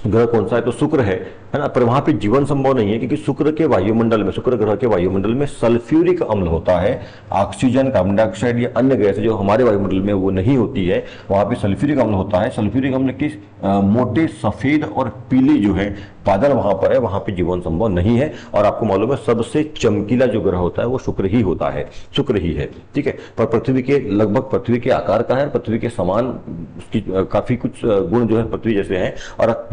ग्रह कौन सा है, तो शुक्र है ना। पर वहां पे जीवन संभव नहीं है क्योंकि शुक्र के वायुमंडल में, शुक्र ग्रह के वायुमंडल में सल्फ्यूरिक अम्ल होता है। ऑक्सीजन, कार्बन डाइऑक्साइड या अन्य गैस जो हमारे वायुमंडल में वो नहीं होती है, वहां पे सल्फ्यूरिक अम्ल होता है। सल्फ्यूरिक अम्ल की मोटे सफेद और पीले जो है बादल वहां पर है, वहां पे जीवन संभव नहीं है। और आपको मालूम है सबसे चमकीला जो ग्रह होता है वो शुक्र ही होता है, शुक्र ही है, ठीक है। पर पृथ्वी के लगभग पृथ्वी के आकार का है, पृथ्वी के समान उसकी काफी कुछ गुण जो है पृथ्वी जैसे हैं, और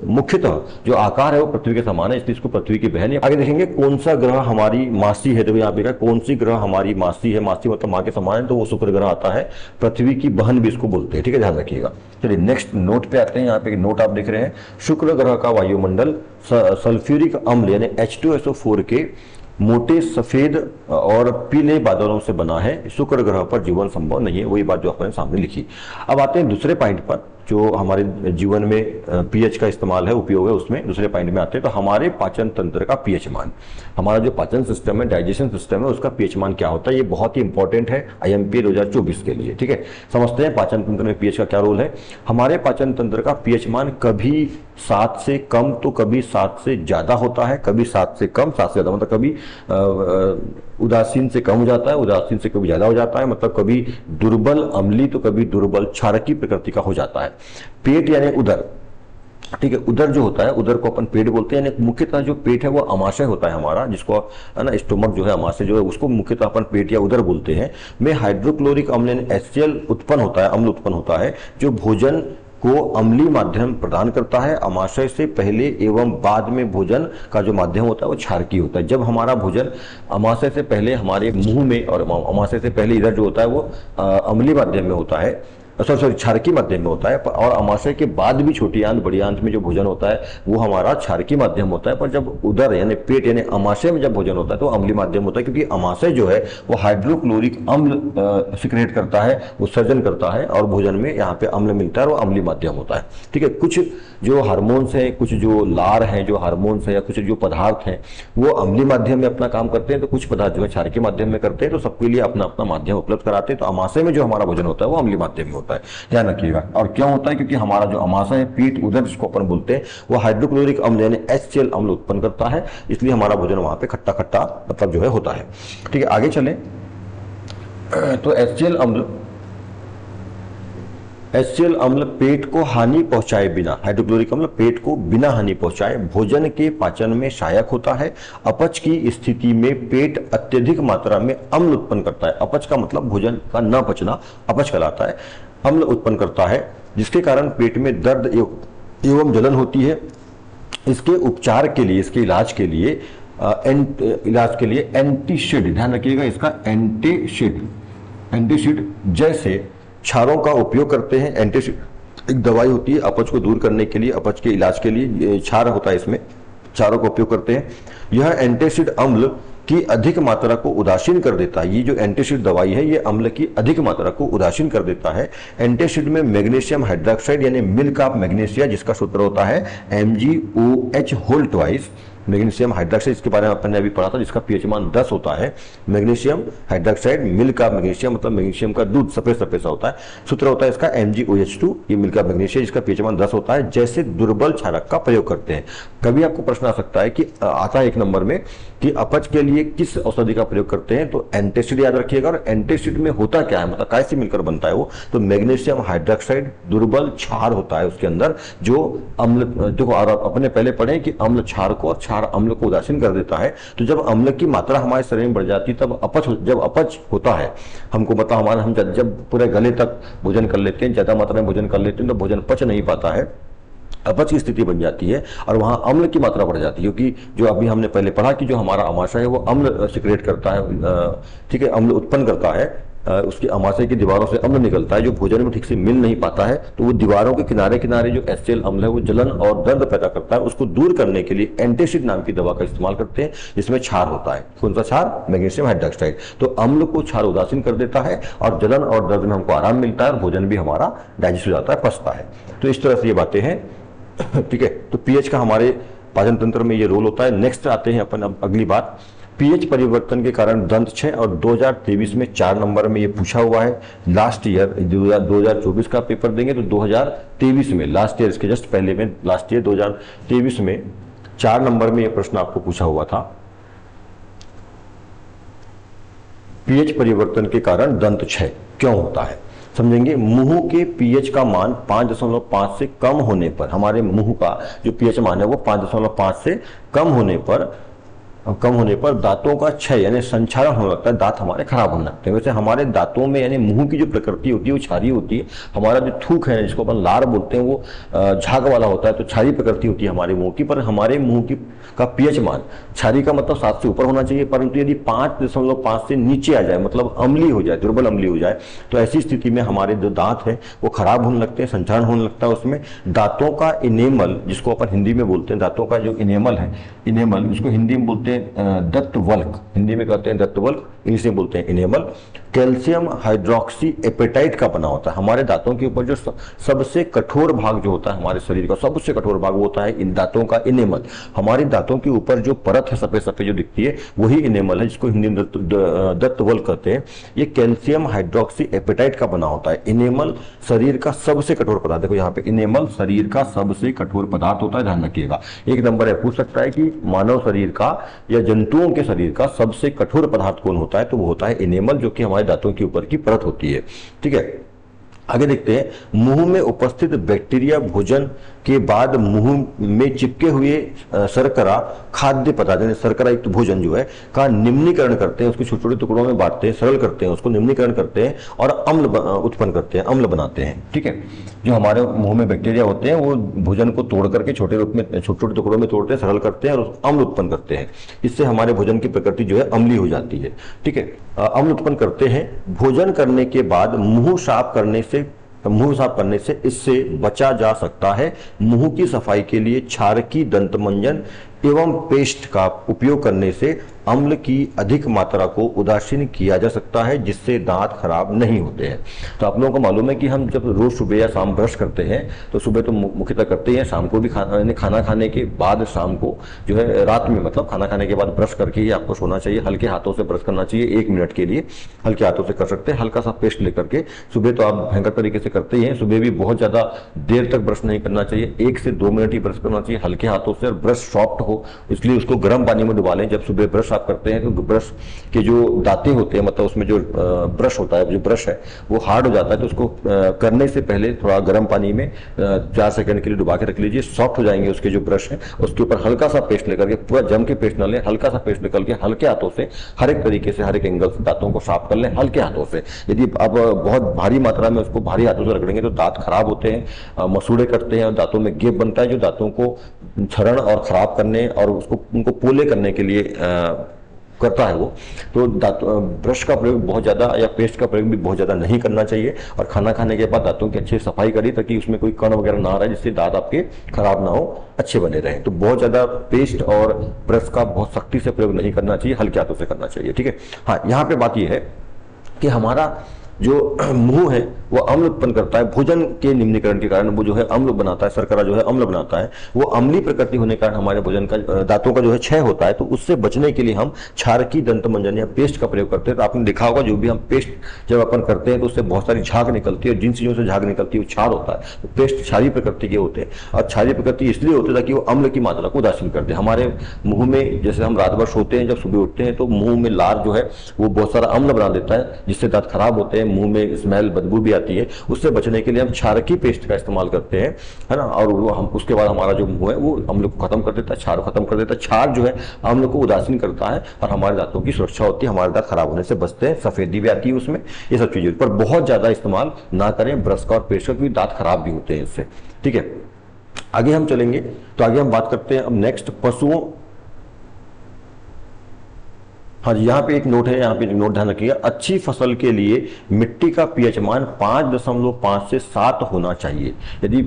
मुख्यतः जो आकार है वो पृथ्वी के समान है, इसलिए इसको पृथ्वी की बहन है। आगे देखेंगे कौन सा ग्रह हमारी मासी है, तो यहाँ पे कौन सी ग्रह हमारी मासी है, मासी मतलब माँ के समान है, तो वो शुक्र ग्रह आता है। पृथ्वी की बहन भी इसको बोलते हैं, ठीक है, ध्यान रखिएगा। चलिए नेक्स्ट नोट पे आते हैं। यहाँ पे नोट आप देख रहे हैं, शुक्र ग्रह का वायुमंडल सल्फ्यूरिक अम्ल यानी H2SO4 के मोटे सफेद और पीले बादलों से बना है। शुक्र ग्रह पर जीवन संभव नहीं है, वही बात जो आपने सामने लिखी। अब आते हैं दूसरे पॉइंट पर, जो हमारे जीवन में पीएच का इस्तेमाल है, उपयोग है, उसमें दूसरे पॉइंट में आते हैं। तो हमारे पाचन तंत्र का पीएच मान, हमारा जो पाचन सिस्टम है, डाइजेशन सिस्टम है, उसका पीएच मान क्या होता है, ये बहुत ही इंपॉर्टेंट है IMP 2024 के लिए, ठीक है। समझते हैं पाचन तंत्र में पीएच का क्या रोल है। हमारे पाचन तंत्र का पीएच मान कभी 7 से कम तो कभी 7 से ज्यादा होता है, कभी 7 से कम 7 से ज्यादा, मतलब कभी उदासीन से कम हो जाता है, उदासीन से कभी ज्यादा हो जाता है, मतलब कभी दुर्बल अम्लीय तो कभी दुर्बल क्षारकीय प्रकृति का हो जाता है। पेट यानी उदर, ठीक है, उदर जो होता है, उदर को अपन पेट बोलते हैं, यानी मुख्यतः जो पेट है वो अमाशय होता है हमारा, जिसको है ना स्टोमक जो है, अमाशय जो है उसको मुख्यतः अपन पेट या उदर बोलते हैं। में हाइड्रोक्लोरिक अम्ल यानी HCl उत्पन्न होता है, अम्ल उत्पन्न होता है, जो भोजन को अम्लीय माध्यम प्रदान करता है। अमाशय से पहले एवं बाद में भोजन का जो माध्यम होता है वो क्षारकीय होता है। जब हमारा भोजन अमाशय से पहले हमारे मुंह में, और अमाशय से पहले इधर जो होता है वो अम्लीय माध्यम में होता है, सॉरी क्षारकीय माध्यम में होता है, और अमाशय के बाद भी छोटी आंत बड़ी आंत में जो भोजन होता है वो हमारा क्षारकीय माध्यम होता है। पर जब उदर यानी पेट यानी अमाशय में जब भोजन होता है तो अम्लीय माध्यम होता है, क्योंकि अमाशय जो है वो हाइड्रोक्लोरिक अम्ल सिक्रेट करता है, उत्सर्जन करता है, और भोजन में यहाँ पे अम्ल मिलता है और वो अम्लीय माध्यम होता है, ठीक है। कुछ जो हार्मोन्स हैं, कुछ जो लार हैं, जो हार्मोन्स हैं, या कुछ जो पदार्थ हैं वो अम्लीय माध्यम में अपना काम करते हैं, तो कुछ पदार्थ जो है क्षारकीय माध्यम में करते हैं। तो सबके लिए अपना अपना माध्यम उपलब्ध कराते हैं। तो अमाशय में जो हमारा भोजन होता है वो अम्लीय माध्यम में होता है, ध्यान रखिएगा। और क्यों होता है, क्योंकि हमारा जो अमाशय है, पेट उदर जिसको अपन बोलते हैं, वो हाइड्रोक्लोरिक अम्ल यानी HCl अम्ल उत्पन्न करता है, इसलिए हमारा भोजन वहां पे खट्टा खट्टा मतलब जो है होता है, ठीक है। आगे चले तो HCl अम्ल पेट को हानि पहुंचाए बिना, हाइड्रोक्लोरिक अम्ल पेट को बिना हानि पहुंचाए भोजन के पाचन में सहायक होता है। अपच की स्थिति में पेट अत्यधिक मात्रा में अम्ल उत्पन्न करता है। अपच का मतलब भोजन का न पचना अपच कहलाता है। अम्ल उत्पन्न करता है जिसके कारण पेट में दर्द एवं जलन होती है। इसके उपचार के लिए, इसके इलाज के लिए एंटीसिड, ध्यान रखिएगा, इसका एंटीसिड जैसे क्षारों का उपयोग करते हैं। एंटीसिड एक दवाई होती है अपच को दूर करने के लिए, अपच के इलाज के लिए क्षार होता है, इसमें क्षारों का उपयोग करते हैं। यह एंटीसिड अम्ल की अधिक मात्रा को उदासीन कर देता है। ये जो एंटीसिड दवाई है ये अम्ल की अधिक मात्रा को उदासीन कर देता है। एंटीसिड में मैग्नीशियम हाइड्रोक्साइड यानी मिल्क ऑफ मैग्नीशिया, जिसका सूत्र होता है MgOH whole twice, magnesium hydroxide, इसके बारे में आपने अभी पढ़ा था, जिसका पीएच मान 10 होता है। मैग्नीशियम हाइड्रोक्साइड, मिल्क का मैग्नीशियम मतलब मैग्नीशियम का दूध सफेद सफेद सा होता है। सूत्र होता है इसका MgOH2, ये मिल्क का मैग्नीशियम, जिसका पीएच मान 10 होता है। जैसे दुर्बल क्षारक का प्रयोग करते हैं। कभी आपको प्रश्न आ सकता है कि आता है 1 नंबर में कि अपच के लिए किस औषधि का प्रयोग करते हैं, तो एंटासिड याद रखिएगा। और एंटासिड में होता क्या है, मतलब कैसे मिलकर बनता है वो, तो मैग्नीशियम हाइड्रोक्साइड दुर्बल क्षार होता है उसके अंदर, जो अम्ल, देखो अपने पहले पढ़े कि अम्ल क्षार को और क्षार अम्ल को उदासीन कर देता है। तो जब अम्ल की मात्रा हमारे शरीर में बढ़ जाती है तब अपच, जब अपच होता है हमको, मतलब हमारा हम जब पूरे गले तक भोजन कर लेते हैं, ज्यादा मात्रा में भोजन कर लेते हैं, तो भोजन पच नहीं पाता है, अपच की स्थिति बन जाती है और वहां अम्ल की मात्रा बढ़ जाती है। क्योंकि जो अभी हमने पहले पढ़ा कि जो हमारा आमाशय है वो अम्ल सिक्रेट करता है, ठीक है, अम्ल उत्पन्न करता है, उसकी आमाशय की दीवारों से अम्ल निकलता है जो भोजन में ठीक से मिल नहीं पाता है, तो वो दीवारों के किनारे किनारे जो HCl अम्ल है वो जलन और दर्द पैदा करता है। उसको दूर करने के लिए एंटासिड नाम की दवा का इस्तेमाल करते हैं, जिसमें क्षार होता है। कौन सा क्षार? Magnesium hydroxide. तो अम्ल को क्षार उदासीन कर देता है और जलन और दर्द में हमको आराम मिलता है और भोजन भी हमारा डाइजेस्ट हो जाता है, पचता है। तो इस तरह से ये बातें हैं, ठीक है। तो पीएच का हमारे पाचन तंत्र में ये रोल होता है। नेक्स्ट आते हैं अपन अब अगली बात, पीएच परिवर्तन के कारण दंत क्षय, और 2023 में 4 नंबर में ये पूछा हुआ है। लास्ट ईयर 2024 का पेपर देंगे तो 2023 में, लास्ट ईयर इसके जस्ट पहले में, लास्ट ईयर 2023 में 4 नंबर में ये प्रश्न आपको पूछा हुआ था। पीएच परिवर्तन के कारण दंत क्षय क्यों होता है, समझेंगे। मुंह के पीएच का मान 5.5 से कम होने पर, हमारे मुंह का जो पीएच मान है वो 5.5 से कम होने पर दांतों का क्षय यानी संक्षारण होने लगता है, दांत हमारे खराब होने लगते हैं। वैसे हमारे दांतों में यानी मुंह की जो प्रकृति होती है वो क्षारीय होती है। हमारा जो थूक है जिसको अपन लार बोलते हैं वो झाग वाला होता है, तो क्षारीय प्रकृति होती है हमारे मुंह की। पर हमारे मुंह की का पीएच मान, क्षारीय का मतलब 7 से ऊपर होना चाहिए, परंतु यदि 5.5 से नीचे आ जाए, मतलब अम्लीय हो जाए, दुर्बल अम्लीय हो जाए, तो ऐसी स्थिति में हमारे जो दांत है वो खराब होने लगते हैं, संक्षारण होने लगता है उसमें। दांतों का इनेमल, जिसको अपन हिंदी में बोलते हैं, दांतों का जो इनेमल है, इनेमल उसको हिंदी में बोलते हैं दंतवल्क, हिंदी में कहते हैं दंतवल्क, इंग्लिश में बोलते हैं इनेमल, कैल्शियम हाइड्रोक्सी एपेटाइट का बना होता है। हमारे दांतों के ऊपर जो सबसे कठोर भाग जो होता है हमारे शरीर का, सबसे कठोर भाग वो होता है इन दांतों का इनेमल। हमारे दांतों के ऊपर जो परत है सफेद सफेद जो दिखती है वही इनेमल है, जिसको हिंदी में दंतवल्क कहते हैं। ये कैल्शियम हाइड्रोक्सी एपेटाइट का बना होता है। इनेमल शरीर का सबसे कठोर पदार्थ, देखो यहाँ पे इनेमल शरीर का सबसे कठोर पदार्थ होता है, ध्यान रखिएगा। 1 नंबर है, पूछ सकता है कि मानव शरीर का या जंतुओं के शरीर का सबसे कठोर पदार्थ कौन होता है, तो वो होता है इनेमल, जो कि हमारे दांतों के ऊपर की परत होती है, ठीक है। आगे देखते हैं, मुंह में उपस्थित बैक्टीरिया भोजन के बाद मुंह में चिपके हुए शर्करा खाद्य पदार्थ यानी शर्करा युक्त भोजन जो है का निम्नीकरण करते हैं, उसको छोटे छोटे टुकड़ों में बांटते हैं, सरल करते हैं, उसको निम्नीकरण करते हैं और अम्ल उत्पन्न करते हैं, अम्ल बनाते हैं, ठीक है। जो हमारे मुंह में बैक्टीरिया होते हैं वो भोजन को तोड़ करके छोटे रूप में, छोटे छोटे टुकड़ों में तोड़ते हैं, सरल करते हैं और अम्ल उत्पन्न करते हैं। इससे हमारे भोजन की प्रकृति जो है अम्लीय हो जाती है, ठीक है। अम्ल उत्पन्न करते हैं। भोजन करने के बाद मुंह साफ करने से इससे बचा जा सकता है। मुंह की सफाई के लिए क्षारकी दंतमंजन एवं पेस्ट का उपयोग करने से अम्ल की अधिक मात्रा को उदासीन किया जा सकता है, जिससे दांत खराब नहीं होते हैं। तो आप लोगों को मालूम है कि हम जब रोज सुबह या शाम ब्रश करते हैं तो सुबह तो मुख्यतः करते हैं, शाम को भी खाना खाने के बाद, शाम को जो है रात में, मतलब खाना खाने के बाद ब्रश करके ही आपको सोना चाहिए। हल्के हाथों से ब्रश करना चाहिए, 1 मिनट के लिए हल्के हाथों से कर सकते हैं। हल्का सा पेस्ट लेकर के सुबह तो आप भयंकर तरीके से करते ही हैं, सुबह भी बहुत ज्यादा देर तक ब्रश नहीं करना चाहिए, 1 से 2 मिनट ही ब्रश करना चाहिए हल्के हाथों से। और ब्रश सॉफ्ट हो इसलिए उसको गर्म पानी में डुबा लें। जब सुबह ब्रश आप करते हैं तो ब्रश के जो दांतें होते हैं, मतलब उसमें जो ब्रश होता है, जो ब्रश है वो हार्ड हो जाता है, तो उसको करने से पहले थोड़ा गर्म पानी में 4 सेकंड के लिए डुबा के रख लीजिए, सॉफ्ट हो जाएंगे उसके जो ब्रश है। उसके ऊपर हल्का सा पेस्ट लेकर के, पूरा जम के पेस्ट न लें, हल्का सा पेस्ट निकल के हल्के हाथों से हर एक तरीके से, हर एक एंगल से दांतों को साफ कर लें हल्के हाथों से। यदि आप बहुत भारी मात्रा में उसको भारी हाथों से रगड़ेंगे तो दांत खराब होते हैं, मसूड़े करते हैं और दांतों में गेप बनता है, जो दांतों को क्षरण और खराब करने और उसको उनको पोले करने के लिए करता है वो। तो ब्रश का प्रयोग बहुत ज्यादा या पेस्ट का प्रयोग भी बहुत ज्यादा नहीं करना चाहिए। और खाना खाने के बाद दांतों की अच्छी सफाई करिए ताकि उसमें कोई कण वगैरह ना रहे, जिससे दांत आपके खराब ना हो, अच्छे बने रहें। तो बहुत ज्यादा पेस्ट और ब्रश का बहुत सख्ती से प्रयोग नहीं करना चाहिए, हल्के हाथों से करना चाहिए, ठीक है। हाँ, यहाँ पे बात यह है कि हमारा जो मुंह है वो अम्ल उत्पन्न करता है, भोजन के निम्नीकरण के कारण वो जो है अम्ल बनाता है, शर्करा जो है अम्ल बनाता है, वो अम्लीय प्रकृति होने के कारण हमारे भोजन का दांतों का जो है क्षय होता है। तो उससे बचने के लिए हम क्षारकी दंत मंजन या पेस्ट का प्रयोग करते हैं। तो आपने देखा होगा जो भी हम पेस्ट जब अपन करते हैं तो उससे बहुत सारी झाग निकलती है, और जिन चीजों से झाग निकलती है वो क्षार होता है। तो पेस्ट क्षारीय प्रकृति के होते हैं, और क्षारीय प्रकृति इसलिए होते हैं ताकि वो अम्ल की मात्रा को उदासीन कर दे। हमारे मुंह में जैसे हम रात भर सोते हैं, जब सुबह उठते हैं तो मुंह में लार जो है वो बहुत सारा अम्ल बना देता है, जिससे दांत खराब होते हैं, मुंह में स्मेल बदबू भी आती है। उससे बचने के लिए हम क्षारकी पेस्ट का इस्तेमाल करते हैं, है ना। और वो हम उसके बाद हमारा जो मुंह है वो अम्ल को खत्म कर देता है, क्षार खत्म कर देता है। क्षार जो है अम्ल को उदासीन करता है और हमारे दांतों की सुरक्षा होती है, हमारे दांत खराब होने से बचते हैं, सफेदी भी आती है उसमें। ये सब चीजें पर बहुत ज्यादा इस्तेमाल ना करें ब्रश का और पेस्ट का, क्योंकि दांत खराब भी होते हैं इससे। ठीक है, आगे हम चलेंगे तो आगे हम बात करते हैं अब नेक्स्ट पशुओं। हाँ जी, यहाँ पे एक नोट है, यहाँ पे एक नोट ध्यान रखिएगा। अच्छी फसल के लिए मिट्टी का पीएच मान 5.5 से 7 होना चाहिए। यदि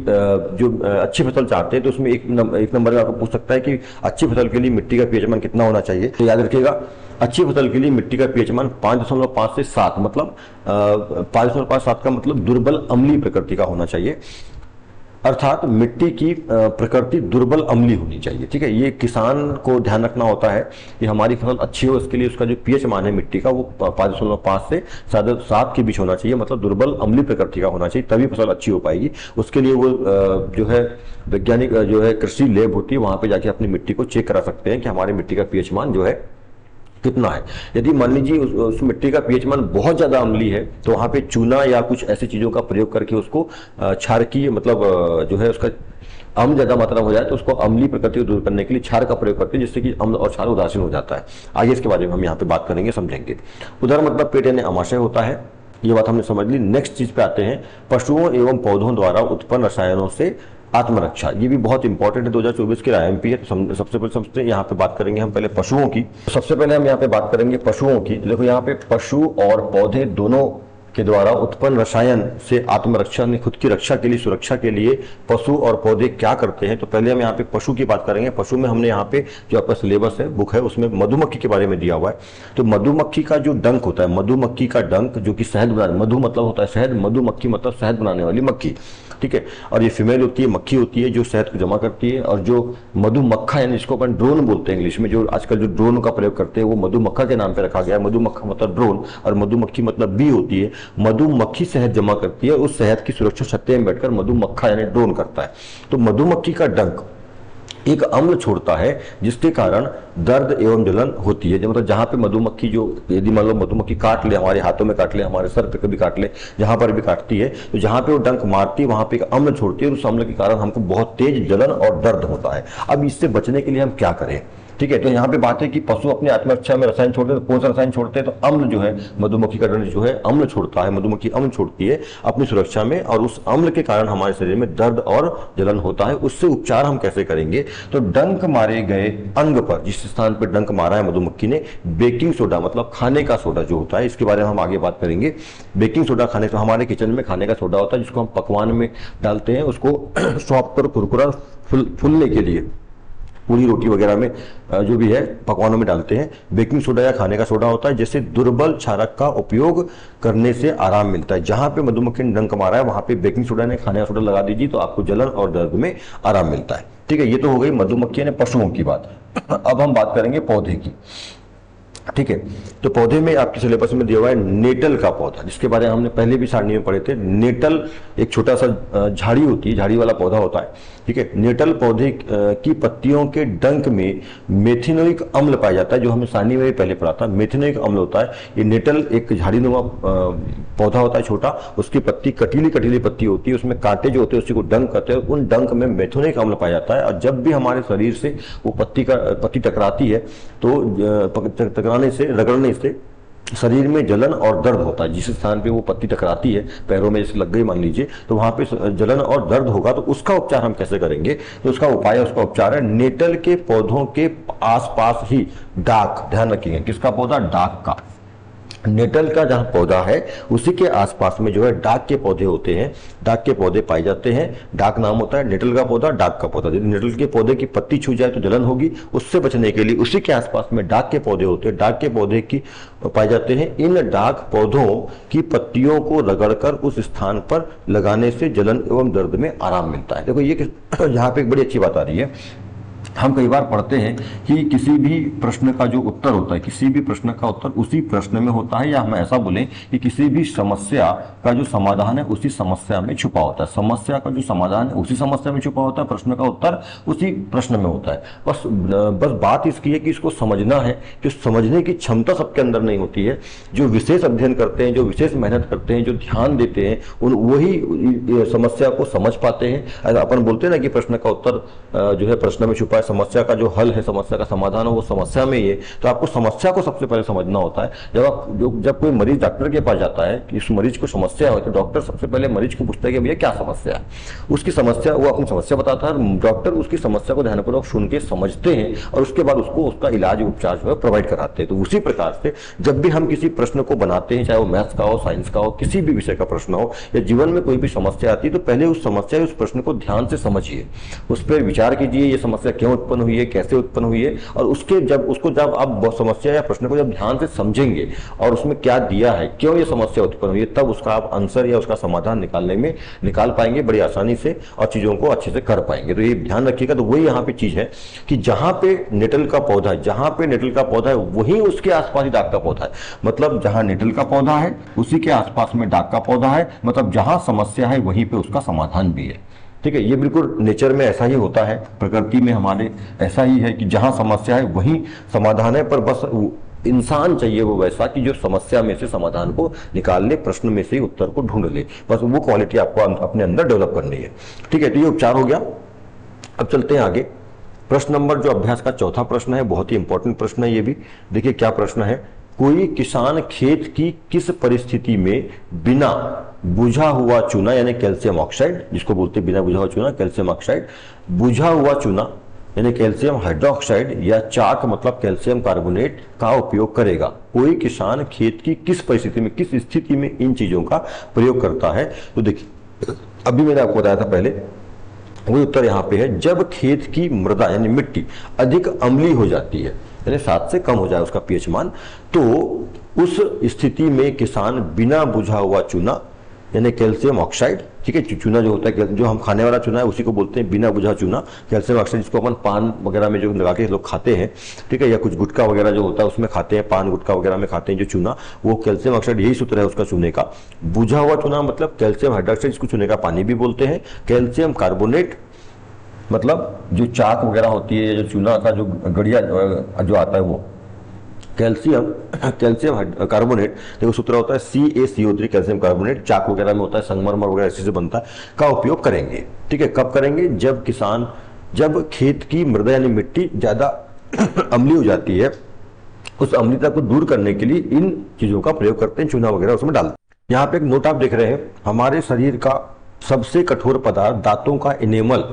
जो अच्छी फसल चाहते हैं तो उसमें एक नंबर में आपको पूछ सकता है कि अच्छी फसल के लिए मिट्टी का पीएच मान कितना होना चाहिए। तो याद रखिएगा, अच्छी फसल के लिए मिट्टी का पीएच मान 5.5 से 7, मतलब 5.5-7 का मतलब दुर्बल अम्लीय प्रकृति का होना चाहिए, अर्थात मिट्टी की प्रकृति दुर्बल अम्लीय होनी चाहिए। ठीक है, ये किसान को ध्यान रखना होता है कि हमारी फसल अच्छी हो, इसके लिए उसका जो पीएच मान है मिट्टी का वो 5.5 से 7 के बीच होना चाहिए, मतलब दुर्बल अम्लीय प्रकृति का होना चाहिए, तभी फसल अच्छी हो पाएगी। उसके लिए वो जो है वैज्ञानिक जो है कृषि लैब होती है, वहां पे जाके अपनी मिट्टी को चेक करा सकते हैं कि हमारी मिट्टी का पीएच मान जो है कितना है। यदि मान लीजिए उस मिट्टी का पीएच मान बहुत ज्यादा अम्लीय है तो वहां पे चूना या कुछ ऐसी चीजों का प्रयोग करके उसको क्षारकीय मतलब जो है उसका अम्ल ज्यादा मात्रा हो जाए तो उसको अम्लीय प्रकृति को दूर करने के लिए क्षार का प्रयोग करते हैं, जिससे कि अम्ल और क्षार उदासीन हो जाता है। आगे इसके बारे में हम यहाँ पे बात करेंगे, समझेंगे। उधर मतलब पेट यानी आमाशय होता है, ये बात हमने समझ ली। नेक्स्ट चीज पे आते हैं, पशुओं एवं पौधों द्वारा उत्पन्न रसायनों से आत्मरक्षा। ये भी बहुत इंपॉर्टेंट है, 2024 के आईएमपी है। तो सबसे पहले समझते हैं, यहाँ पे बात करेंगे हम पहले पशुओं की। सबसे पहले हम यहाँ पे बात करेंगे पशुओं की। देखो यहाँ पे पशु और पौधे दोनों के द्वारा उत्पन्न रसायन से आत्मरक्षा, खुद की रक्षा के लिए, सुरक्षा के लिए पशु और पौधे क्या करते हैं। तो पहले हम यहाँ पे पशु की बात करेंगे। पशु में हमने यहाँ पे जो आपका सिलेबस है, बुक है, उसमें मधुमक्खी के बारे में दिया हुआ है। तो मधुमक्खी का जो डंक होता है, मधुमक्खी का डंक जो कि शहद बनाने, मधु मतलब होता है शहद, मधुमक्खी मतलब शहद बनाने वाली मक्खी। ठीक है, और ये फीमेल होती है, मक्खी होती है जो शहद को जमा करती है। और जो मधुमक्खा यानी जिसको अपन ड्रोन बोलते हैं इंग्लिश में, जो आजकल जो ड्रोन का प्रयोग करते हैं वो मधुमक्खा के नाम पे रखा गया है। मधुमक्खा मतलब ड्रोन और मधुमक्खी मतलब बी होती है। मधुमक्खी शहद जमा करती है, उस शहद की सुरक्षा छत्ते में बैठकर मधुमक्खा यानी ड्रोन करता है। तो मधुमक्खी का डंक एक अम्ल छोड़ता है जिसके कारण दर्द एवं जलन होती है। मतलब जहां पे मधुमक्खी जो, यदि मान लो मधुमक्खी काट ले, हमारे हाथों में काट ले, हमारे सर पे कभी काट ले, जहां पर भी काटती है, तो जहां पे वो डंक मारती है वहां पे एक अम्ल छोड़ती है, और उस अम्ल के कारण हमको बहुत तेज जलन और दर्द होता है। अब इससे बचने के लिए हम क्या करें। ठीक है, तो यहाँ पे बात है कि पशु अपने आत्मरक्षा में रसायन छोड़ते हैं। तो कौन सा रसायन छोड़ते हैं, तो अम्ल जो है, मधुमक्खी का डंक जो है अम्ल छोड़ता है, मधुमक्खी अम्ल छोड़ती है अपनी सुरक्षा में, और उस अम्ल के कारण हमारे शरीर में दर्द और जलन होता है। उससे उपचार हम कैसे करेंगे, तो डंक मारे गए अंग पर, जिस स्थान पर डंक मारा है मधुमक्खी ने, बेकिंग सोडा मतलब खाने का सोडा जो होता है, इसके बारे में हम आगे बात करेंगे। बेकिंग सोडा खाने से, हमारे किचन में खाने का सोडा होता है जिसको हम पकवान में डालते हैं, उसको सॉफ्ट और कुरकुरा फूलने के लिए, पूरी रोटी वगैरह में जो भी है पकवानों में डालते हैं। बेकिंग सोडा या खाने का सोडा होता है, जैसे दुर्बल क्षारक का उपयोग करने से आराम मिलता है। जहां पे मधुमक्खी ने डंक मारा है वहां पे बेकिंग सोडा ने, खाने का सोडा लगा दीजिए तो आपको जलन और दर्द में आराम मिलता है। ठीक है, ये तो हो गई मधुमक्खी ने पशुओं की बात। अब हम बात करेंगे पौधे की। ठीक है, तो पौधे में आपके सिलेबस में दिया हुआ है नेटल का पौधा, जिसके बारे में हमने पहले भी सारणी में पढ़े थे। नेटल एक छोटा सा झाड़ी होती है, झाड़ी वाला पौधा होता है। ठीक है, नेटल पौधे की पत्तियों के डंक में मेथिनोइक अम्ल पाया जाता है, जो हमने सारणी में भी पहले पढ़ा था। मेथिनोइक अम्ल होता है, ये नेटल एक झाड़ीनुमा पौधा होता है छोटा, उसकी पत्ती कटीली कटीली पत्ती होती है, उसमें कांटे जो होते हैं उसी को डंक कहते हैं। उन डंक में मेथिनोइक अम्ल पाया जाता है, और जब भी हमारे शरीर से वो पत्ती टकराती है तो रगड़ने से शरीर में जलन और दर्द होता है। जिस स्थान पे वो पत्ती टकराती है, पैरों में जैसे लग गई मान लीजिए, तो वहां पे जलन और दर्द होगा। तो उसका उपचार हम कैसे करेंगे, तो उसका उपाय, उसका उपचार है नेटल के पौधों के आसपास ही डाक, ध्यान रखिएगा किसका पौधा, डाक का, नेटल का जहां पौधा है उसी के आसपास में जो है डाक के पौधे होते हैं, डाक के पौधे पाए जाते हैं। डाक नाम होता है नेटल का पौधा, डाक का पौधा। यदि नेटल के पौधे की पत्ती छू जाए तो जलन होगी, उससे बचने के लिए उसी के आसपास में डाक के पौधे होते हैं, डाक के पौधे की पाए जाते हैं। इन डाक पौधों की पत्तियों को रगड़कर उस स्थान पर लगाने से जलन एवं दर्द में आराम मिलता है। देखो ये यहाँ पे एक बड़ी अच्छी बात आ रही है। हम कई बार पढ़ते हैं कि किसी भी प्रश्न का जो उत्तर होता है, किसी भी प्रश्न का उत्तर उसी प्रश्न में होता है, या हम ऐसा बोलें कि किसी भी समस्या का जो समाधान है उसी समस्या में छुपा होता है। समस्या का जो समाधान है उसी समस्या में छुपा होता है, प्रश्न का उत्तर उसी प्रश्न में होता है। बस बात इसकी है कि इसको समझना है कि समझने की क्षमता सबके अंदर नहीं होती है। जो विशेष अध्ययन करते हैं, जो विशेष मेहनत करते हैं, जो ध्यान देते हैं, वही समस्या को समझ पाते हैं। अपन बोलते हैं ना कि प्रश्न का उत्तर जो है प्रश्न में छुपा है, समस्या का जो हल है, समस्या का समाधान है वो समस्या में ही है। तो आपको समस्या को सबसे पहले समझना होता है। जब कोई मरीज डॉक्टर के पास जाता है कि इस मरीज को समस्या हो, तो डॉक्टर सबसे पहले मरीज को पूछता है कि भैया क्या समस्या है। उसकी समस्या, वो अपनी समस्या बताता है, डॉक्टर उसकी समस्या को ध्यानपूर्वक सुन के समझते हैं और उसके बाद उसको उसका इलाज उपचार जो है प्रोवाइड कराते हैं। तो उसी प्रकार से जब भी हम किसी प्रश्न को बनाते हैं, चाहे वो मैथ्स का हो, साइंस का हो, किसी भी विषय का प्रश्न हो, या जीवन में कोई भी समस्या आती है, तो पहले उस समस्या, उस प्रश्न को ध्यान से समझिए, उस पर विचार कीजिए, ये समस्या क्यों उत्पन्न हुई है, कैसे उत्पन्न हुई है, और जब आप समस्या या प्रश्न को जब ध्यान से समझेंगे और उसमें क्या दिया है, क्यों ये समस्या उत्पन्न हुई है, तब उसका आप आंसर या उसका समाधान निकाल पाएंगे बड़ी आसानी से और चीजों को अच्छे से कर पाएंगे। तो ये ध्यान रखिएगा। तो वही यहाँ पे चीज है कि जहां पे नेटल का पौधा है, जहां पे नेटल का पौधा है वहीं उसके आसपास ही डाक का पौधा है। मतलब जहां नेटल का पौधा है उसी के आसपास में डाक का पौधा है। मतलब जहां समस्या है वहीं पे उसका समाधान भी है। ठीक है, ये बिल्कुल नेचर में ऐसा ही होता है, प्रकृति में हमारे ऐसा ही है कि जहां समस्या है वहीं समाधान है। पर बस इंसान चाहिए वो वैसा कि जो समस्या में से समाधान को निकाल ले, प्रश्न में से उत्तर को ढूंढ ले। बस वो क्वालिटी आपको अपने अंदर डेवलप करनी है। ठीक है, तो ये उपचार हो गया। अब चलते हैं आगे। प्रश्न नंबर जो अभ्यास का चौथा प्रश्न है, बहुत ही इंपॉर्टेंट प्रश्न है ये भी। देखिए क्या प्रश्न है। कोई किसान खेत की किस परिस्थिति में बिना बुझा हुआ चूना, यानी कैल्शियम ऑक्साइड जिसको बोलते हैं, बिना बुझा हुआ चूना कैल्शियम ऑक्साइड, बुझा हुआ चूना यानी कैल्शियम हाइड्रोक्साइड, या चाक मतलब कैल्शियम कार्बोनेट का उपयोग करेगा। कोई किसान खेत की किस परिस्थिति में, किस स्थिति में इन चीजों का प्रयोग करता है। तो देखिए अभी मैंने आपको बताया था पहले, वही उत्तर यहाँ पे है। जब खेत की मृदा यानी मिट्टी अधिक अम्लीय हो जाती है, यानी 7 से कम हो जाए उसका पीएच मान, तो उस स्थिति में किसान बिना बुझा हुआ चूना यानी कैल्शियम ऑक्साइड, ठीक है, चूना जो होता है, जो हम खाने वाला चूना है उसी को बोलते हैं बिना बुझा चूना, कैल्शियम ऑक्साइड, जिसको अपन पान वगैरह में जो लगा के लोग खाते हैं, ठीक है, या कुछ गुटखा वगैरह जो होता है उसमें खाते हैं, पान गुटखा वगैरह में खाते हैं जो चूना, वो कैल्शियम ऑक्साइड यही सूत्र है उसका चूने का। बुझा हुआ चूना मतलब कैल्शियम हाइड्रोक्साइड, जिसको चूने का पानी भी बोलते हैं। कैल्शियम कार्बोनेट मतलब जो चाक वगैरह होती है, जो चूना का जो गड़िया जो आता है वो कैल्शियम कार्बोनेट, देखो सूत्र होता है CaCO3, कैल्शियम कार्बोनेट, चाक वगैरह में होता है, संगमरमर वगैरह इसी से बनता है, का उपयोग करेंगे। ठीक है, कब करेंगे? जब खेत की मृदा यानी मिट्टी ज्यादा अम्लीय हो जाती है, उस अम्लीयता को दूर करने के लिए इन चीजों का प्रयोग करते हैं, चूना वगैरह उसमें डालते हैं। यहाँ पे एक नोट आप देख रहे हैं, हमारे शरीर का सबसे कठोर पदार्थ दांतों का इनेमल